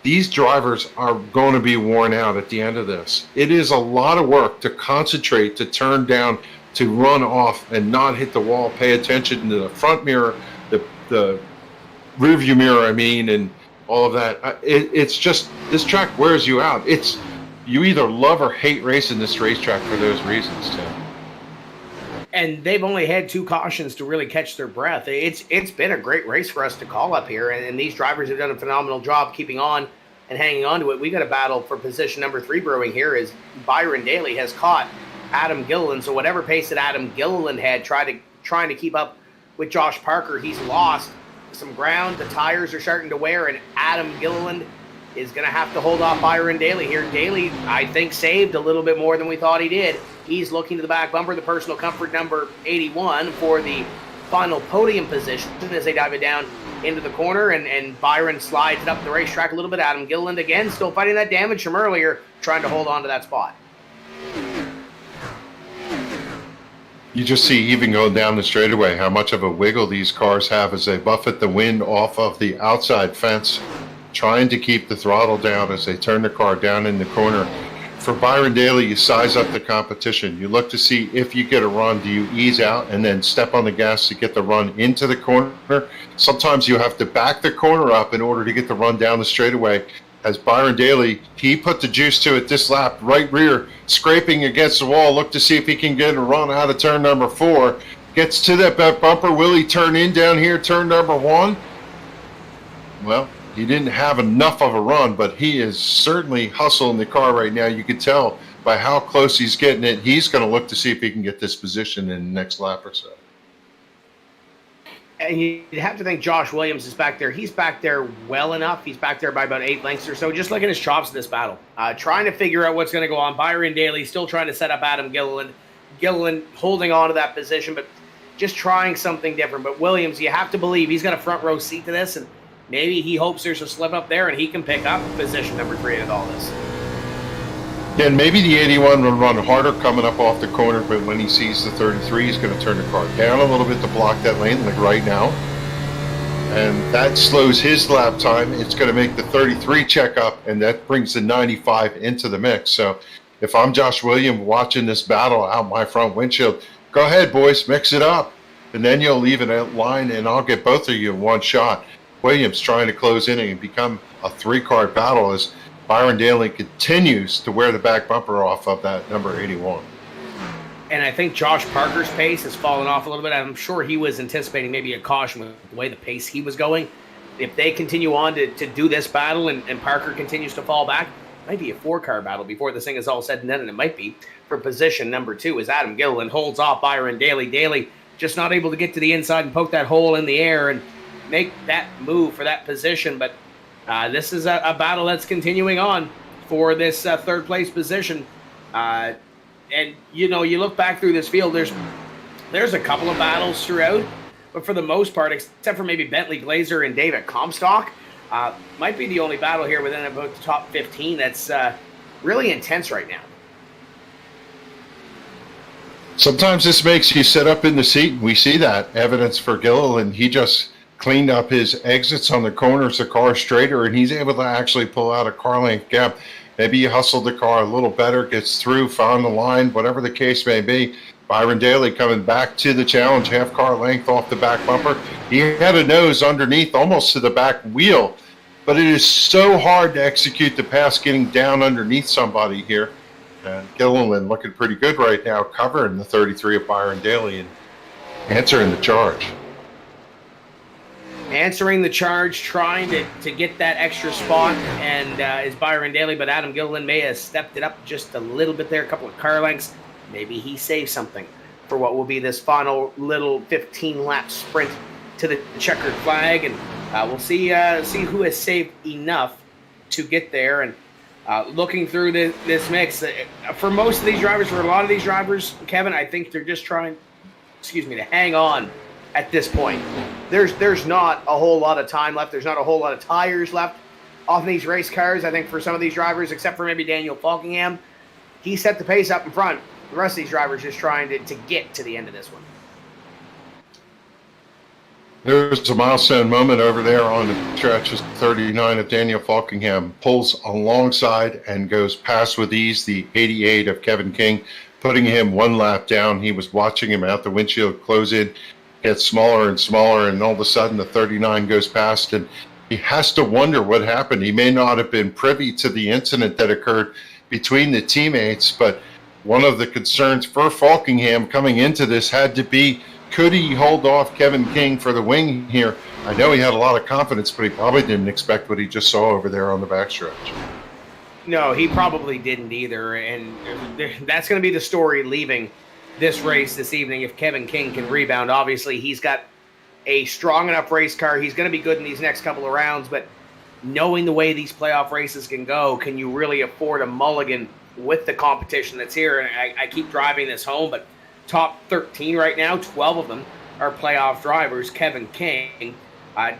These drivers are going to be worn out at the end of this. It is a lot of work to concentrate, to turn down, to run off and not hit the wall, pay attention to the front mirror, the rear view mirror, and all of that. It's just, this track wears you out. You either love or hate racing this racetrack for those reasons, Tim. And they've only had 2 cautions to really catch their breath. It's been a great race for us to call up here, and these drivers have done a phenomenal job keeping on and hanging on to it. We got a battle for position number 3 brewing here as Byron Daly has caught Adam Gilliland. So whatever pace that Adam Gilliland had trying to keep up with Josh Parker, he's lost some ground. The tires are starting to wear, and Adam Gilliland is going to have to hold off Byron Daly here. Daly, I think, saved a little bit more than we thought he did. He's looking to the back bumper, the personal comfort number 81 for the final podium position as they dive it down into the corner, and Byron slides it up the racetrack a little bit. Adam Gilliland again still fighting that damage from earlier, trying to hold on to that spot. You just see, even going down the straightaway, how much of a wiggle these cars have as they buffet the wind off of the outside fence, trying to keep the throttle down as they turn the car down in the corner. For Byron Daly, you size up the competition. You look to see if you get a run, do you ease out and then step on the gas to get the run into the corner? Sometimes you have to back the corner up in order to get the run down the straightaway. As Byron Daly, he put the juice to it this lap, right rear, scraping against the wall, look to see if he can get a run out of turn number 4. Gets to that back bumper. Will he turn in down here, turn number 1? Well, he didn't have enough of a run, but he is certainly hustling the car right now. You can tell by how close he's getting it. He's going to look to see if he can get this position in the next lap or so. And you'd have to think Josh Williams is back there. He's back there well enough. He's back there by about 8 lengths or so. Just look at his chops in this battle. Trying to figure out what's going to go on. Byron Daly still trying to set up Adam Gilliland. Gilliland holding on to that position, but just trying something different. But Williams, you have to believe he's got a front row seat to this, and maybe he hopes there's a slip up there and he can pick up position number 3 of all this. Yeah, and maybe the 81 will run harder coming up off the corner, but when he sees the 33, he's going to turn the car down a little bit to block that lane, like right now. And that slows his lap time. It's going to make the 33 check up, and that brings the 95 into the mix. So if I'm Josh Williams watching this battle out my front windshield, go ahead, boys, mix it up. And then you'll leave it at line, and I'll get both of you in one shot. Williams trying to close in and become a 3-car battle as Byron Daly continues to wear the back bumper off of that number 81. And I think Josh Parker's pace has fallen off a little bit. I'm sure he was anticipating maybe a caution with the way the pace he was going. If they continue on to do this battle and Parker continues to fall back, it might be a 4-car battle before this thing is all said and done, and it might be for position number 2 as Adam Gilliland holds off Byron Daly. Daly just not able to get to the inside and poke that hole in the air and make that move for that position, but this is a battle that's continuing on for this third place position. And you know, you look back through this field, there's a couple of battles throughout, but for the most part, except for maybe Bentley Glazer and David Comstock, might be the only battle here within about the top 15 that's really intense right now. Sometimes this makes you sit up in the seat. We see that evidence for Gilliland. He just cleaned up his exits on the corners, the car straighter, and he's able to actually pull out a car length gap. Maybe you hustled the car a little better, gets through, found the line, whatever the case may be. Byron Daly coming back to the challenge, half car length off the back bumper. He had a nose underneath, almost to the back wheel, but it is so hard to execute the pass getting down underneath somebody here. And Gilliland looking pretty good right now, covering the 33 of Byron Daly and answering the charge. Answering the charge, trying to get that extra spot, and is Byron Daly, but Adam Gilliland may have stepped it up just a little bit there, a couple of car lengths. Maybe he saved something for what will be this final little 15-lap sprint to the checkered flag, and we'll see who has saved enough to get there. And looking through this mix, for most of these drivers, for a lot of these drivers, Kevin, I think they're just trying, to hang on at this point. There's not a whole lot of time left. There's not a whole lot of tires left off these race cars. I think for some of these drivers, except for maybe Daniel Falkingham, he set the pace up in front. The rest of these drivers just trying to get to the end of this one. There's a milestone moment over there on the stretch as 39 of Daniel Falkingham pulls alongside and goes past with ease the 88 of Kevin King, putting him 1 lap down. He was watching him out the windshield close in, get smaller and smaller, and all of a sudden the 39 goes past, and he has to wonder what happened. He may not have been privy to the incident that occurred between the teammates, but one of the concerns for Falkingham coming into this had to be, could he hold off Kevin King for the wing here? I know he had a lot of confidence, but he probably didn't expect what he just saw over there on the backstretch. No, he probably didn't either, and that's going to be the story leaving this race this evening. If Kevin King can rebound, obviously he's got a strong enough race car. He's going to be good in these next couple of rounds, but knowing the way these playoff races can go, can you really afford a mulligan with the competition that's here? And I keep driving this home, but top 13 right now, 12 of them are playoff drivers. Kevin King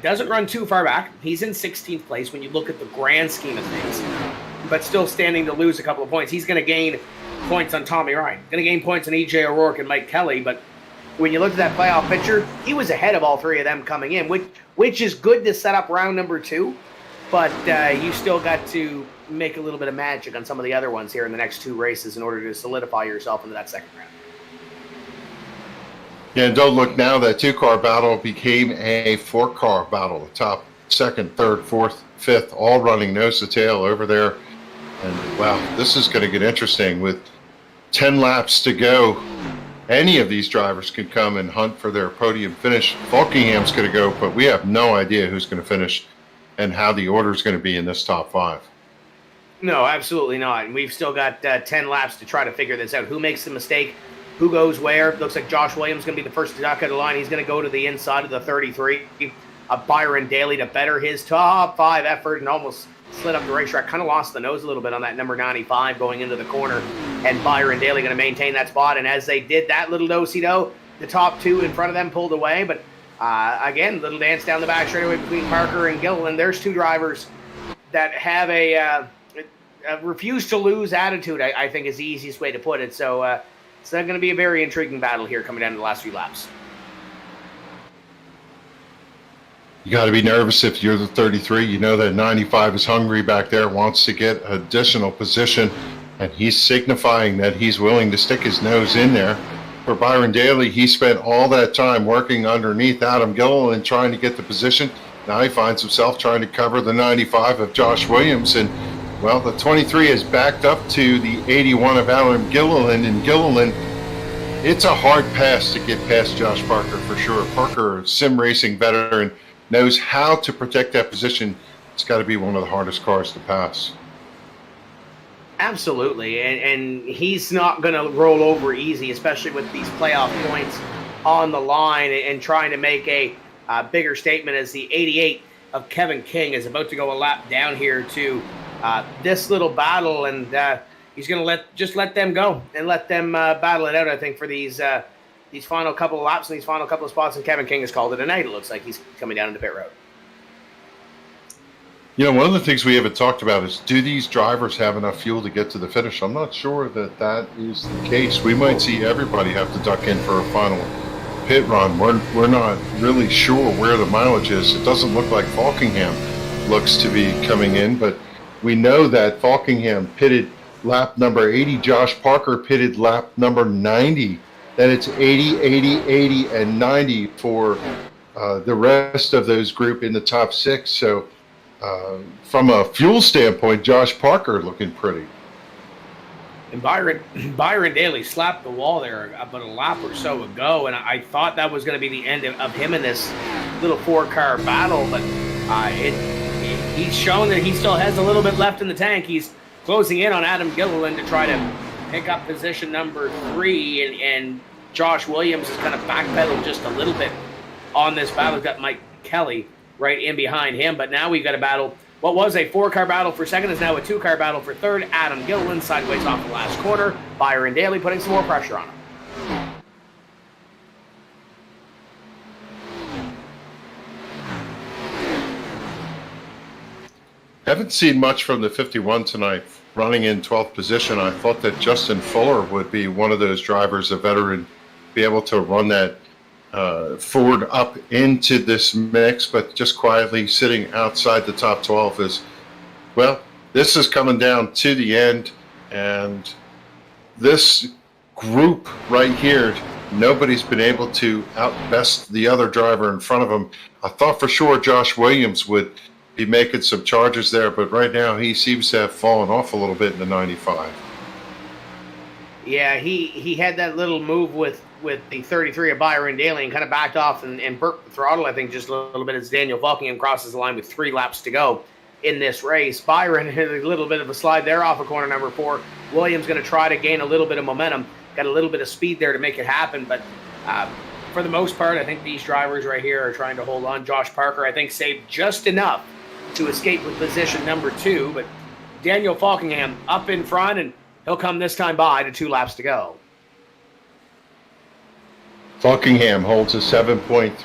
doesn't run too far back. He's in 16th place when you look at the grand scheme of things, but still standing to lose a couple of points. He's going to gain points on Tommy Ryan, going to gain points on E.J. O'Rourke and Mike Kelly, but when you look at that playoff picture, he was ahead of all three of them coming in, which is good to set up round number 2, but you still got to make a little bit of magic on some of the other ones here in the next 2 races in order to solidify yourself into that second round. Yeah, and don't look now, that 2-car battle became a 4-car battle. The top 2nd, 3rd, 4th, 5th, all running nose to tail over there. And wow, this is going to get interesting with 10 laps to go. Any of these drivers could come and hunt for their podium finish. Falkingham's going to go, but we have no idea who's going to finish and how the order is going to be in this top 5. No, absolutely not. And we've still got 10 laps to try to figure this out. Who makes the mistake? Who goes where? Looks like Josh Williams is going to be the first to duck out of the line. He's going to go to the inside of the 33. Byron Daly to better his top 5 effort and almost slid up the racetrack. Kind of lost the nose a little bit on that number 95 going into the corner. And Byron Daly going to maintain that spot. And as they did that little do-si-do, the top 2 in front of them pulled away. But again, little dance down the back straightaway between Parker and Gilliland. There's 2 drivers that have a refuse to lose attitude, I think is the easiest way to put it. So it's going to be a very intriguing battle here coming down to the last few laps. You got to be nervous if you're the 33. You know that 95 is hungry back there, wants to get additional position, and he's signifying that he's willing to stick his nose in there. For Byron Daly, he spent all that time working underneath Adam Gilliland trying to get the position. Now he finds himself trying to cover the 95 of Josh Williams, and well, the 23 is backed up to the 81 of Adam Gilliland, and Gilliland, it's a hard pass to get past Josh Parker for sure. Parker, sim racing veteran, knows how to protect that position. It's got to be one of the hardest cars to pass. Absolutely, and he's not going to roll over easy, especially with these playoff points on the line and trying to make a bigger statement as the 88 of Kevin King is about to go a lap down here to this little battle, and he's going to let them go and let them battle it out, I think, for these final couple of laps and these final couple of spots, and Kevin King has called it a night. It looks like he's coming down into pit road. You know, one of the things we haven't talked about is, do these drivers have enough fuel to get to the finish? I'm not sure that is the case. We might see everybody have to duck in for a final pit run. We're not really sure where the mileage is. It doesn't look like Falkingham looks to be coming in, but we know that Falkingham pitted lap number 80. Josh Parker pitted lap number 90. Then it's 80, 80, 80, and 90 for the rest of those group in the top 6. So from a fuel standpoint, Josh Parker looking pretty. And Byron Daly slapped the wall there about a lap or so ago, and I thought that was going to be the end of him in this little 4-car battle, but he's shown that he still has a little bit left in the tank. He's closing in on Adam Gilliland to try to pick up position number 3, and Josh Williams has kind of backpedaled just a little bit on this battle. We've got Mike Kelly right in behind him, but now we've got a battle. What was a 4-car battle for second is now a 2-car battle for third. Adam Gilliland sideways off the last corner. Byron Daly putting some more pressure on him. Haven't seen much from the 51 tonight. Running in 12th position, I thought that Justin Fuller would be one of those drivers, a veteran, be able to run that Ford up into this mix, but just quietly sitting outside the top 12 is, well, this is coming down to the end, and this group right here, nobody's been able to outbest the other driver in front of him. I thought for sure Josh Williams would be making some charges there, but right now he seems to have fallen off a little bit in the 95. Yeah, he had that little move with the 33 of Byron Daly and kind of backed off and burnt the throttle, I think, just a little bit as Daniel Falkingham crosses the line with 3 laps to go in this race. Byron had a little bit of a slide there off of corner number 4. Williams going to try to gain a little bit of momentum, got a little bit of speed there to make it happen, but for the most part, I think these drivers right here are trying to hold on. Josh Parker, I think, saved just enough to escape with position number 2. But Daniel Falkingham up in front, and he'll come this time by to 2 laps to go. Falkingham holds a 7.3,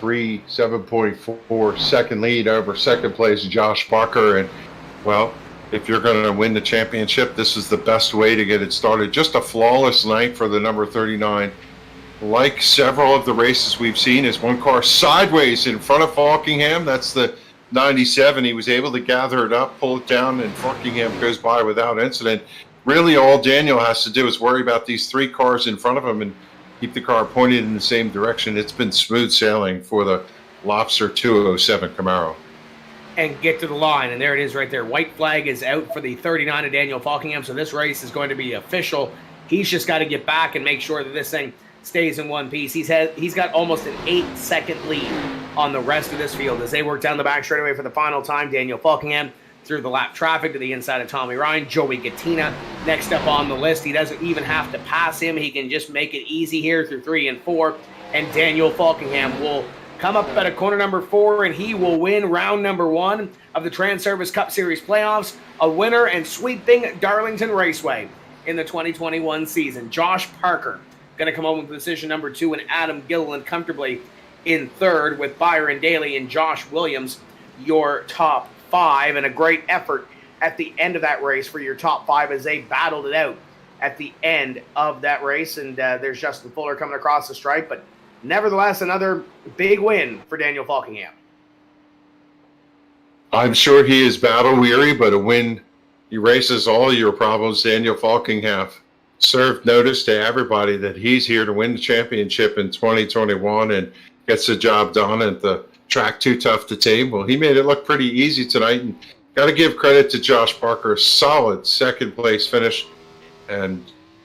7.4 second lead over second place Josh Parker. And, well, if you're going to win the championship, this is the best way to get it started. Just a flawless night for the number 39. Like several of the races we've seen, is one car sideways in front of Falkingham. That's the 97. He was able to gather it up, pull it down, and Falkingham goes by without incident. Really, all Daniel has to do is worry about these 3 cars in front of him and keep the car pointed in the same direction. It's been smooth sailing for the Lobster 207 Camaro. And get to the line, and there it is right there. White flag is out for the 39 of Daniel Falkingham, so this race is going to be official. He's just got to get back and make sure that this thing stays in one piece. He's got almost an 8-second lead on the rest of this field as they work down the back straightaway for the final time. Daniel Falkingham through the lap traffic to the inside of Tommy Ryan. Joey Gattina next up on the list. He doesn't even have to pass him. He can just make it easy here through 3 and 4. And Daniel Falkingham will come up at a corner number 4, and he will win round number 1 of the Transervice Cup Series playoffs, a winner and sweeping Darlington Raceway in the 2021 season. Josh Parker going to come home with position number 2, and Adam Gilliland comfortably in 3rd, with Byron Daly and Josh Williams your top 5, and a great effort at the end of that race for your top 5 as they battled it out at the end of that race. And there's Justin Fuller coming across the stripe, but nevertheless, another big win for Daniel Falkingham. I'm sure he is battle weary, but a win erases all your problems. Daniel Falkingham served notice to everybody that he's here to win the championship in 2021 and gets the job done at the track too tough to tame. Well, he made it look pretty easy tonight, and got to give credit to Josh Parker. Solid second place finish, and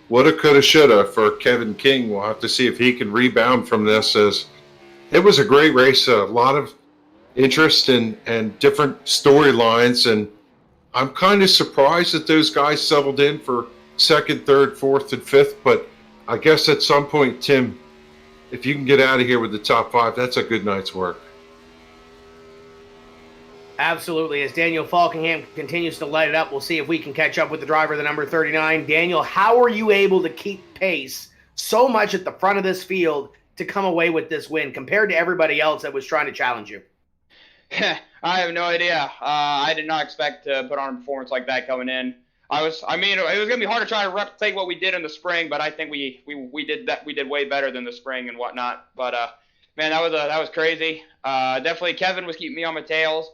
woulda, coulda, shoulda for Kevin King. We'll have to see if he can rebound from this, as it was a great race, a lot of interest and different storylines, and I'm kind of surprised that those guys settled in for 2nd, 3rd, 4th, and 5th, but I guess at some point, Tim, if you can get out of here with the top 5, that's a good night's work. Absolutely. As Daniel Falkingham continues to light it up, we'll see if we can catch up with the driver, the number 39. Daniel, how are you able to keep pace so much at the front of this field to come away with this win compared to everybody else that was trying to challenge you? I have no idea. I did not expect to put on a performance like that coming in. It was going to be hard to try to replicate what we did in the spring, but I think we did that. We did way better than the spring and whatnot. But man, that was crazy. Definitely, Kevin was keeping me on my toes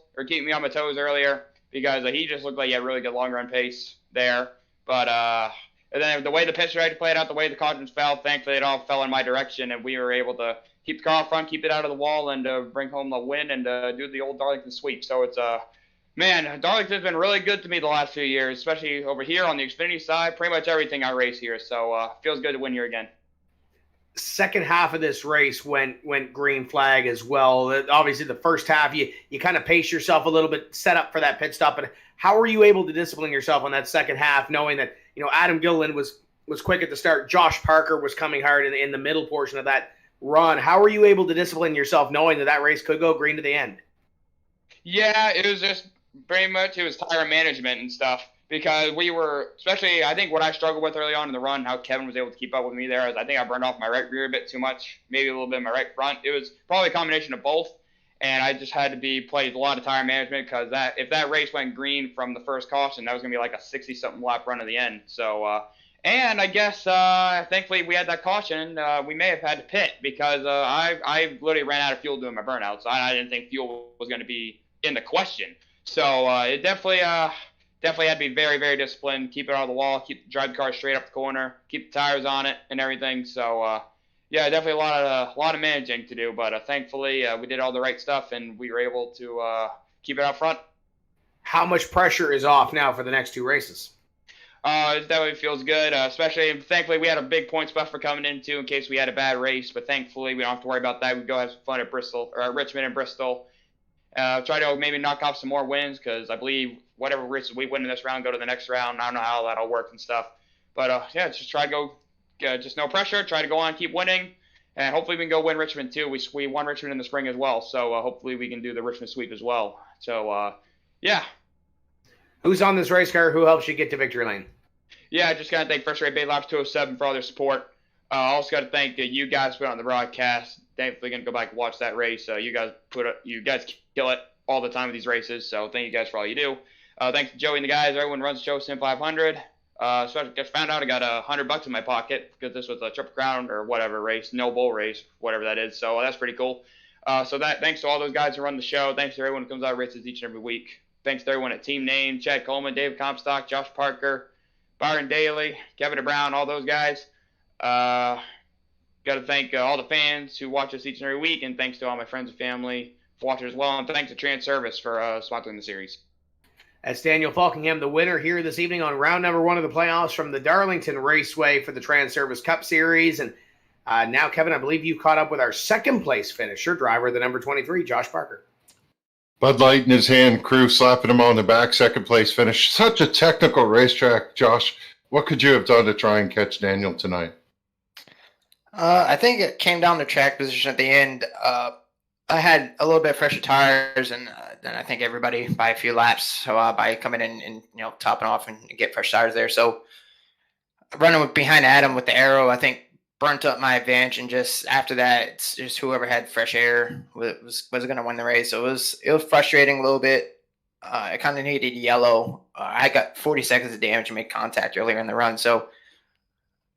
earlier, because he just looked like he had really good long run pace there. But and then the way the pit strategy played out, the way the cautions fell, thankfully it all fell in my direction, and we were able to keep the car up front, keep it out of the wall, and bring home the win and do the old Darlington sweep. So it's man, Darlington's been really good to me the last few years, especially over here on the Xfinity side. Pretty much everything I race here, so feels good to win here again. Second half of this race went green flag as well. Obviously, the first half, you kind of pace yourself a little bit, set up for that pit stop. But how were you able to discipline yourself on that second half, knowing that Adam Gilliland was quick at the start, Josh Parker was coming hard in the middle portion of that run? How were you able to discipline yourself, knowing that race could go green to the end? Yeah, it was just pretty much, it was tire management and stuff, because we were, especially, I think what I struggled with early on in the run, how Kevin was able to keep up with me there, is I think I burned off my right rear a bit too much, maybe a little bit of my right front. It was probably a combination of both, and I just had to play a lot of tire management, because if that race went green from the first caution, that was going to be like a 60-something lap run at the end. So, and I guess, thankfully, we had that caution. We may have had to pit, because I literally ran out of fuel doing my burnouts. So I didn't think fuel was going to be in the question. So it definitely had to be very, very disciplined, keep it out of the wall, drive the car straight up the corner, keep the tires on it and everything. So, yeah, definitely a lot of managing to do, but thankfully we did all the right stuff and we were able to keep it out front. How much pressure is off now for the next 2 races? It definitely feels good, especially, thankfully, we had a big points buffer coming in, too, in case we had a bad race, but thankfully we don't have to worry about that. We go have some fun at Richmond and Bristol. Try to maybe knock off some more wins, because I believe whatever races we win in this round go to the next round. I don't know how that'll work and stuff. But, yeah, just try to go, just no pressure, try to go on, keep winning, and hopefully we can go win Richmond, too. We won Richmond in the spring as well, so hopefully we can do the Richmond sweep as well. So, Yeah. Who's on this race car? Who helps you get to victory lane? Yeah, just got to thank First Rate Bay Labs 207 for all their support. Also got to thank you guys for on the broadcast. Definitely going to go back and watch that race. You guys kill it all the time with these races, so thank you guys for all you do. Thanks to Joey and the guys. Everyone runs the show SIM500. So I just found out I got $100 in my pocket because this was a Triple Crown or whatever race, no bowl race, whatever that is. So that's pretty cool. Thanks to all those guys who run the show. Thanks to everyone who comes out and races each and every week. Thanks to everyone at Team Name, Chad Coleman, David Comstock, Josh Parker, Byron Daly, Kevin Brown, all those guys. Got to thank all the fans who watch us each and every week, and thanks to all my friends and family for watching as well. And thanks to Transervice for sponsoring the series. That's Daniel Falkingham, the winner here this evening on round number 1 of the playoffs from the Darlington Raceway for the Transervice Cup Series. And now, Kevin, I believe you caught up with our second place finisher, driver, the number 23, Josh Parker. Bud Light in his hand, crew slapping him on the back, second place finish. Such a technical racetrack, Josh. What could you have done to try and catch Daniel tonight? I think it came down to track position at the end. I had a little bit fresher tires, and then I think everybody by a few laps. So by coming in and topping off and get fresh tires there. So running behind Adam with the arrow, I think burnt up my advantage, and just after that, it's just whoever had fresh air was going to win the race. So it was frustrating a little bit. I kind of needed yellow. I got 40 seconds of damage to make contact earlier in the run, so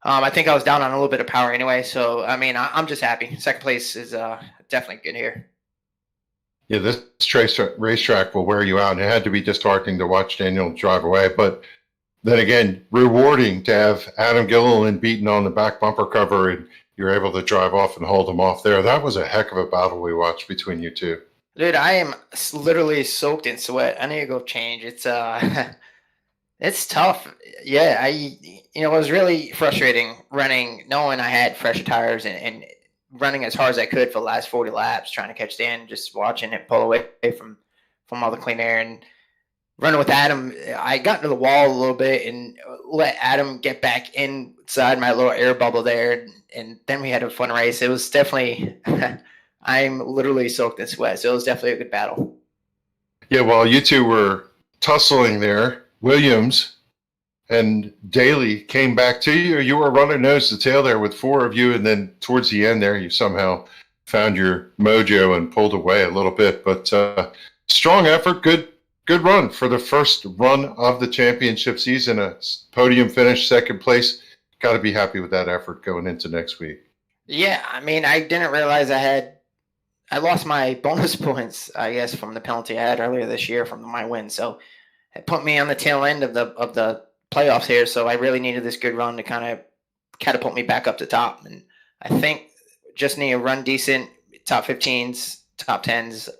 I think I was down on a little bit of power anyway. So I mean, I'm just happy. Second place is definitely good here. Yeah, this racetrack will wear you out, and it had to be disheartening to watch Daniel drive away. But then again, rewarding to have Adam Gilliland beaten on the back bumper cover, and you're able to drive off and hold him off there. That was a heck of a battle we watched between you two. Dude, I am literally soaked in sweat. I need to go change. It's it's tough. Yeah, it was really frustrating running, knowing I had fresher tires and running as hard as I could for the last 40 laps, trying to catch Dan, just watching it pull away from all the clean air. And running with Adam, I got into the wall a little bit and let Adam get back inside my little air bubble there. And then we had a fun race. It was definitely, I'm literally soaked in sweat. So it was definitely a good battle. Yeah, while you two were tussling there, Williams and Daly came back to you. You were running nose to tail there with 4 of you, and then towards the end there, you somehow found your mojo and pulled away a little bit. But strong effort, good run for the first run of the championship season. A podium finish, second place. Got to be happy with that effort going into next week. Yeah, I mean, I didn't realize I lost my bonus points, I guess, from the penalty I had earlier this year from my win. So it put me on the tail end of the playoffs here. So I really needed this good run to kind of catapult me back up to top. And I think just need to run decent, top 15s, top 10s,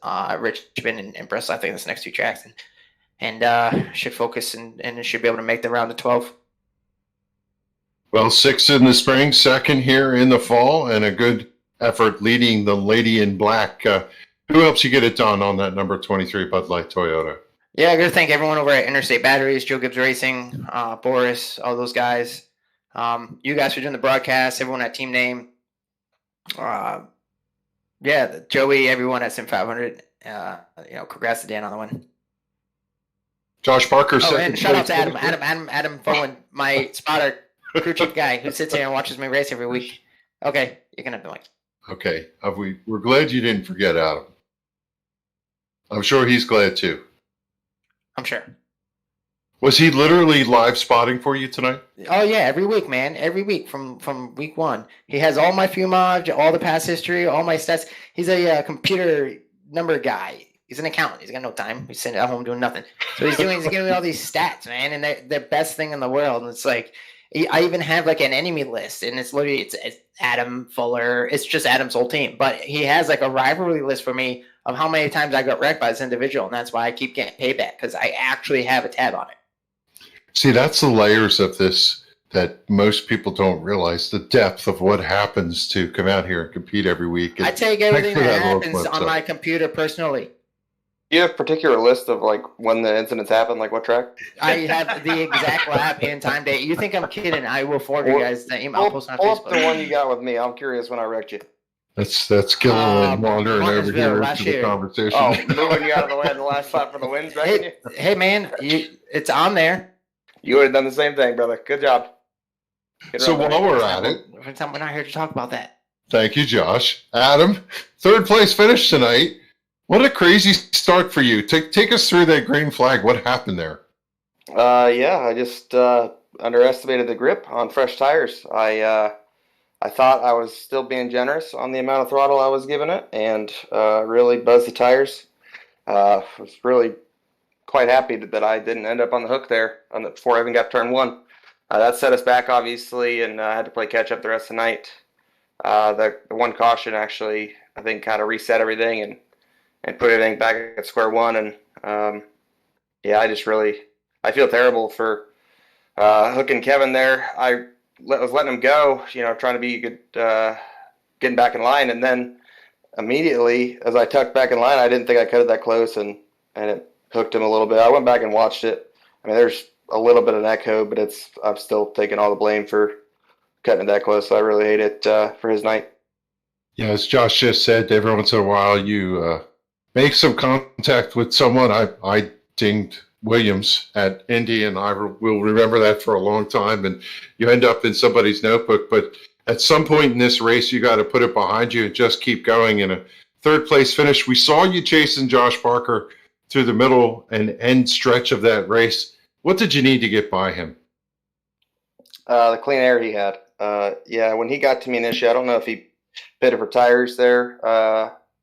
Richmond and Bristol. I think that's the next 2 tracks, and should focus and should be able to make the round of 12. Well, 6th in the spring, 2nd here in the fall, and a good effort leading the Lady in Black. Who helps you get it done on that number 23 Bud Light Toyota? Yeah, I got to thank everyone over at Interstate Batteries, Joe Gibbs Racing, Boris, all those guys. You guys for doing the broadcast, everyone at Team Name. Joey, everyone at SIM500. Congrats to Dan on the win. Josh Parker. Oh, and shout out to Adam Fowen, my spotter, crew chief guy who sits here and watches me race every week. Okay, you can have the mic. Okay, we're glad you didn't forget Adam. I'm sure he's glad too. I'm sure. Was he literally live spotting for you tonight? Oh yeah, every week, man. Every week from week 1. He has all my fumage, all the past history, all my stats. He's a computer number guy. He's an accountant. He's got no time. He's sitting at home doing nothing. So he's giving me all these stats, man, and they're the best thing in the world. And it's like, I even have like an enemy list, and it's literally it's Adam Fuller. It's just Adam's whole team, but he has like a rivalry list for me of how many times I got wrecked by this individual, and that's why I keep getting payback, because I actually have a tab on it. See, that's the layers of this that most people don't realize, the depth of what happens to come out here and compete every week. I take everything that happens on my computer personally. Do you have a particular list of like when the incidents happen, like what track? I have the exact lap and time date. You think I'm kidding? I will forward you guys the email. I'll post on Pull up Facebook. the one you got with me. I'm curious when I wrecked you. That's Gilliland wandering over Martinsville here last into the year. conversation. Oh, moving you out of the way in the last spot for the wins, reckon you? Hey, man, it's on there. You would have done the same thing, brother. Good job. Good So run, while buddy. we're at it, We're not here to talk about that. thank you, Josh. Adam, third place finish tonight. What a crazy start for you. Take us through that green flag. What happened there? Yeah, I just underestimated the grip on fresh tires. I thought I was still being generous on the amount of throttle I was giving it, and really buzzed the tires. Was really quite happy that I didn't end up on the hook there before I even got turn one. That set us back, obviously, and I had to play catch up the rest of the night. The one caution actually, I think, kind of reset everything and put everything back at square one. And yeah, I feel terrible for hooking Kevin there. I was letting him go, trying to be good, getting back in line, and then immediately as I tucked back in line, I didn't think I cut it that close, and it hooked him a little bit. I went back and watched it. I mean, there's a little bit of echo, but I'm still taking all the blame for cutting it that close. So I really hate it for his night. Yeah, as Josh just said, every once in a while you make some contact with someone. I dinged Williams at Indy, and I will remember that for a long time. And you end up in somebody's notebook. But at some point in this race, you got to put it behind you and just keep going. In a third place finish, we saw you chasing Josh Parker through the middle and end stretch of that race. What did you need to get by him? The clean air he had. Yeah, when he got to me initially, I don't know if he pitted for tires there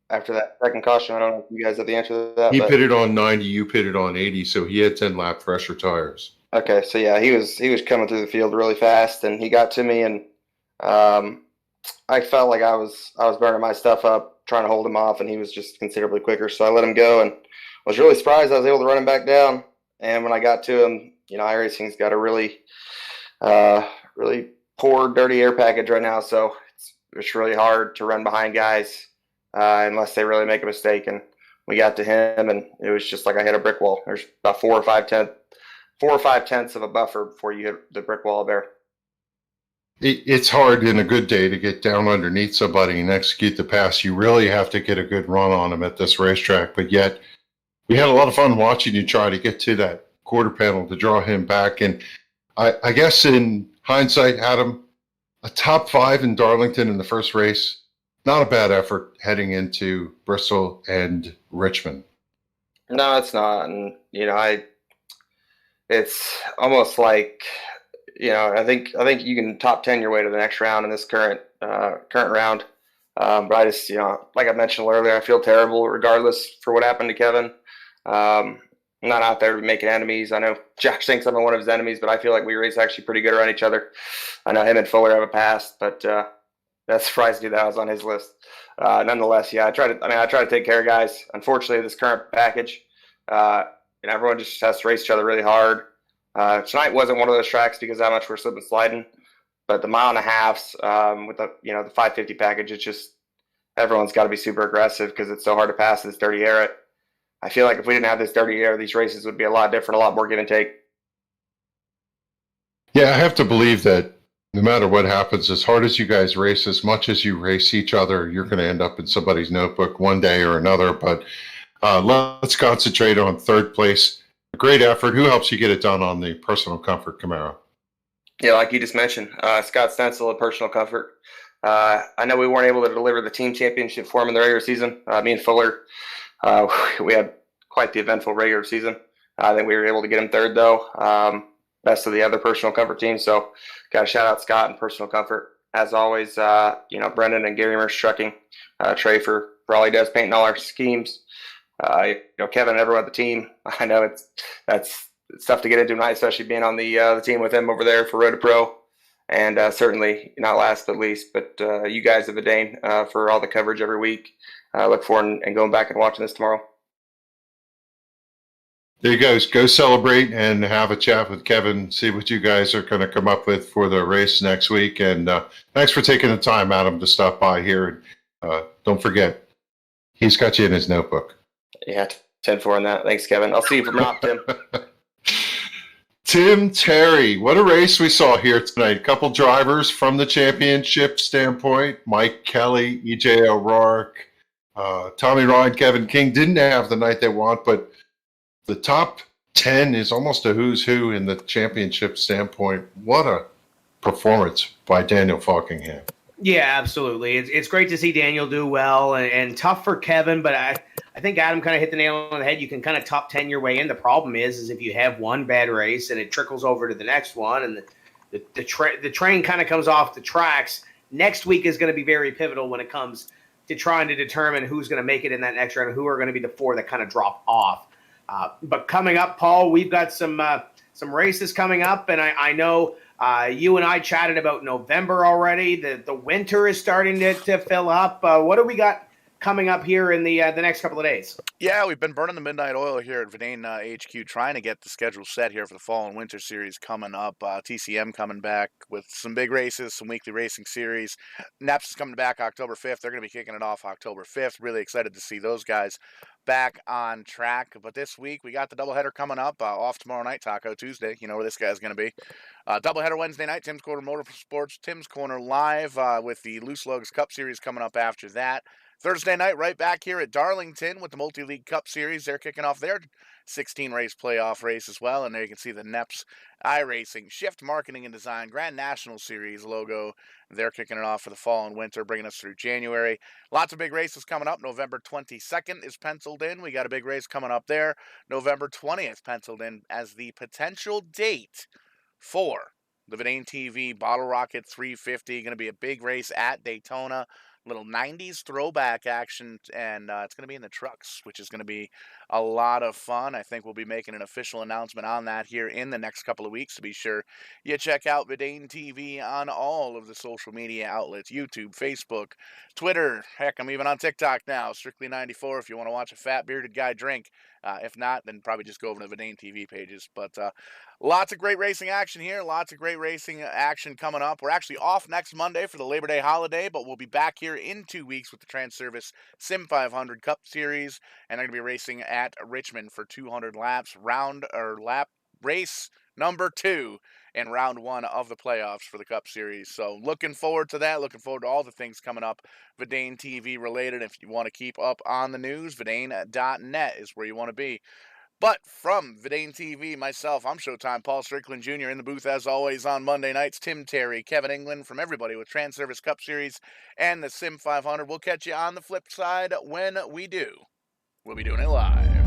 after that second caution. I don't know if you guys have the answer to that. He pitted on 90, you pitted on 80, so he had 10 lap fresher tires. Okay, so yeah, he was coming through the field really fast, and he got to me, and I felt like I was burning my stuff up trying to hold him off, and he was just considerably quicker. So I let him go, and was really surprised I was able to run him back down. And when I got to him, iRacing's got a really poor, dirty air package right now, so it's really hard to run behind guys unless they really make a mistake. And we got to him, and it was just like I hit a brick wall. There's about 4 or 5 tenths of a buffer before you hit the brick wall there. It's hard in a good day to get down underneath somebody and execute the pass. You really have to get a good run on them at this racetrack, but yet we had a lot of fun watching you try to get to that quarter panel to draw him back. And I guess in hindsight, Adam, a top 5 in Darlington in the first race, not a bad effort heading into Bristol and Richmond. No, it's not. And, it's almost like, I think you can top 10 your way to the next round in this current round. But I just, like I mentioned earlier, I feel terrible regardless for what happened to Kevin. I'm not out there making enemies. I know Josh thinks I'm one of his enemies, but I feel like we race actually pretty good around each other. I know him and Fuller have a past, but that surprised me that I was on his list. Nonetheless, yeah, I try to take care of guys. Unfortunately, this current package, everyone just has to race each other really hard. Tonight wasn't one of those tracks because of how much we're slipping and sliding, but the mile and a halves with the the 550 package, it's just everyone's got to be super aggressive because it's so hard to pass this dirty air. I feel like if we didn't have this dirty air, these races would be a lot different, a lot more give and take. Yeah, I have to believe that no matter what happens, as hard as you guys race, as much as you race each other, you're going to end up in somebody's notebook one day or another. But let's concentrate on third place. A great effort. Who helps you get it done on the personal comfort Camaro? Yeah, like you just mentioned, Scott Stencil at Personal Comfort. I know we weren't able to deliver the team championship for him in the regular season. Me and Fuller, we had quite the eventful regular season. I think we were able to get him third, though. Best of the other Personal Comfort team. So got to shout out Scott and Personal Comfort. As always, Brendan and Gary Merce Trucking, Trey for all he does, painting all our schemes. Kevin and everyone at the team. I know it's tough to get into tonight, especially being on the team with him over there for Road to Pro. And certainly not last but least, but you guys at Dane for all the coverage every week. Look forward and going back and watching this tomorrow. There you go. Go celebrate and have a chat with Kevin. See what you guys are going to come up with for the race next week. And thanks for taking the time, Adam, to stop by here. Don't forget, he's got you in his notebook. Yeah, 10-4 on that. Thanks, Kevin. I'll see you from Rock, Tim. Tim Terry, what a race we saw here tonight. A couple drivers from the championship standpoint. Mike Kelly, EJ O'Rourke, Tommy Ryan, Kevin King didn't have the night they want, but the top 10 is almost a who's who in the championship standpoint. What a performance by Daniel Falkingham. Yeah, absolutely. It's great to see Daniel do well, and tough for Kevin, but I think Adam kind of hit the nail on the head. You can kind of top 10 your way in. The problem is if you have one bad race and it trickles over to the next one, and the train kind of comes off the tracks, next week is going to be very pivotal when it comes to trying to determine who's going to make it in that next round and who are going to be the four that kind of drop off. But coming up, Paul, we've got some races coming up, and I know you and I chatted about November already. The winter is starting to fill up. What do we got coming up here in the next couple of days? Yeah, we've been burning the midnight oil here at Verdane HQ, trying to get the schedule set here for the fall and winter series coming up. TCM coming back with some big races, some weekly racing series. NEPS is coming back October 5th. They're going to be kicking it off October 5th. Really excited to see those guys back on track. But this week, we got the doubleheader coming up, off tomorrow night, Taco Tuesday. You know where this guy's going to be. Doubleheader Wednesday night, Tim's Corner Motorsports, Tim's Corner Live, with the Loose Lugs Cup Series coming up after that. Thursday night, right back here at Darlington with the Multi-League Cup Series. They're kicking off their 16-race playoff race as well. And there you can see the NEPS iRacing, Shift Marketing and Design, Grand National Series logo. They're kicking it off for the fall and winter, bringing us through January. Lots of big races coming up. November 22nd is penciled in. We got a big race coming up there. November 20th penciled in as the potential date for the Verdane TV Bottle Rocket 350. Going to be a big race at Daytona. Little 90s throwback action, and it's going to be in the trucks, which is going to be a lot of fun. I think we'll be making an official announcement on that here in the next couple of weeks. To be sure, you check out Verdane TV on all of the social media outlets, YouTube, Facebook, Twitter. Heck, I'm even on TikTok now, Strictly 94 if you want to watch a fat bearded guy drink. If not, then probably just go over to the Verdane TV pages. But lots of great racing action here. Lots of great racing action coming up. We're actually off next Monday for the Labor Day holiday, but we'll be back here in 2 weeks with the Transervice SIM500 Cup Series, and they're going to be racing at Richmond for 200 laps. Lap race number 2 in round 1 of the playoffs for the Cup Series. So looking forward to that. Looking forward to all the things coming up Verdane TV related. If you want to keep up on the news, Verdane.net is where you want to be. But from Verdane TV, myself, I'm Showtime Paul Strickland Jr. in the booth as always on Monday nights. Tim Terry, Kevin England, from everybody with Transervice Cup Series and the SIM500. We'll catch you on the flip side when we do. We'll be doing it live.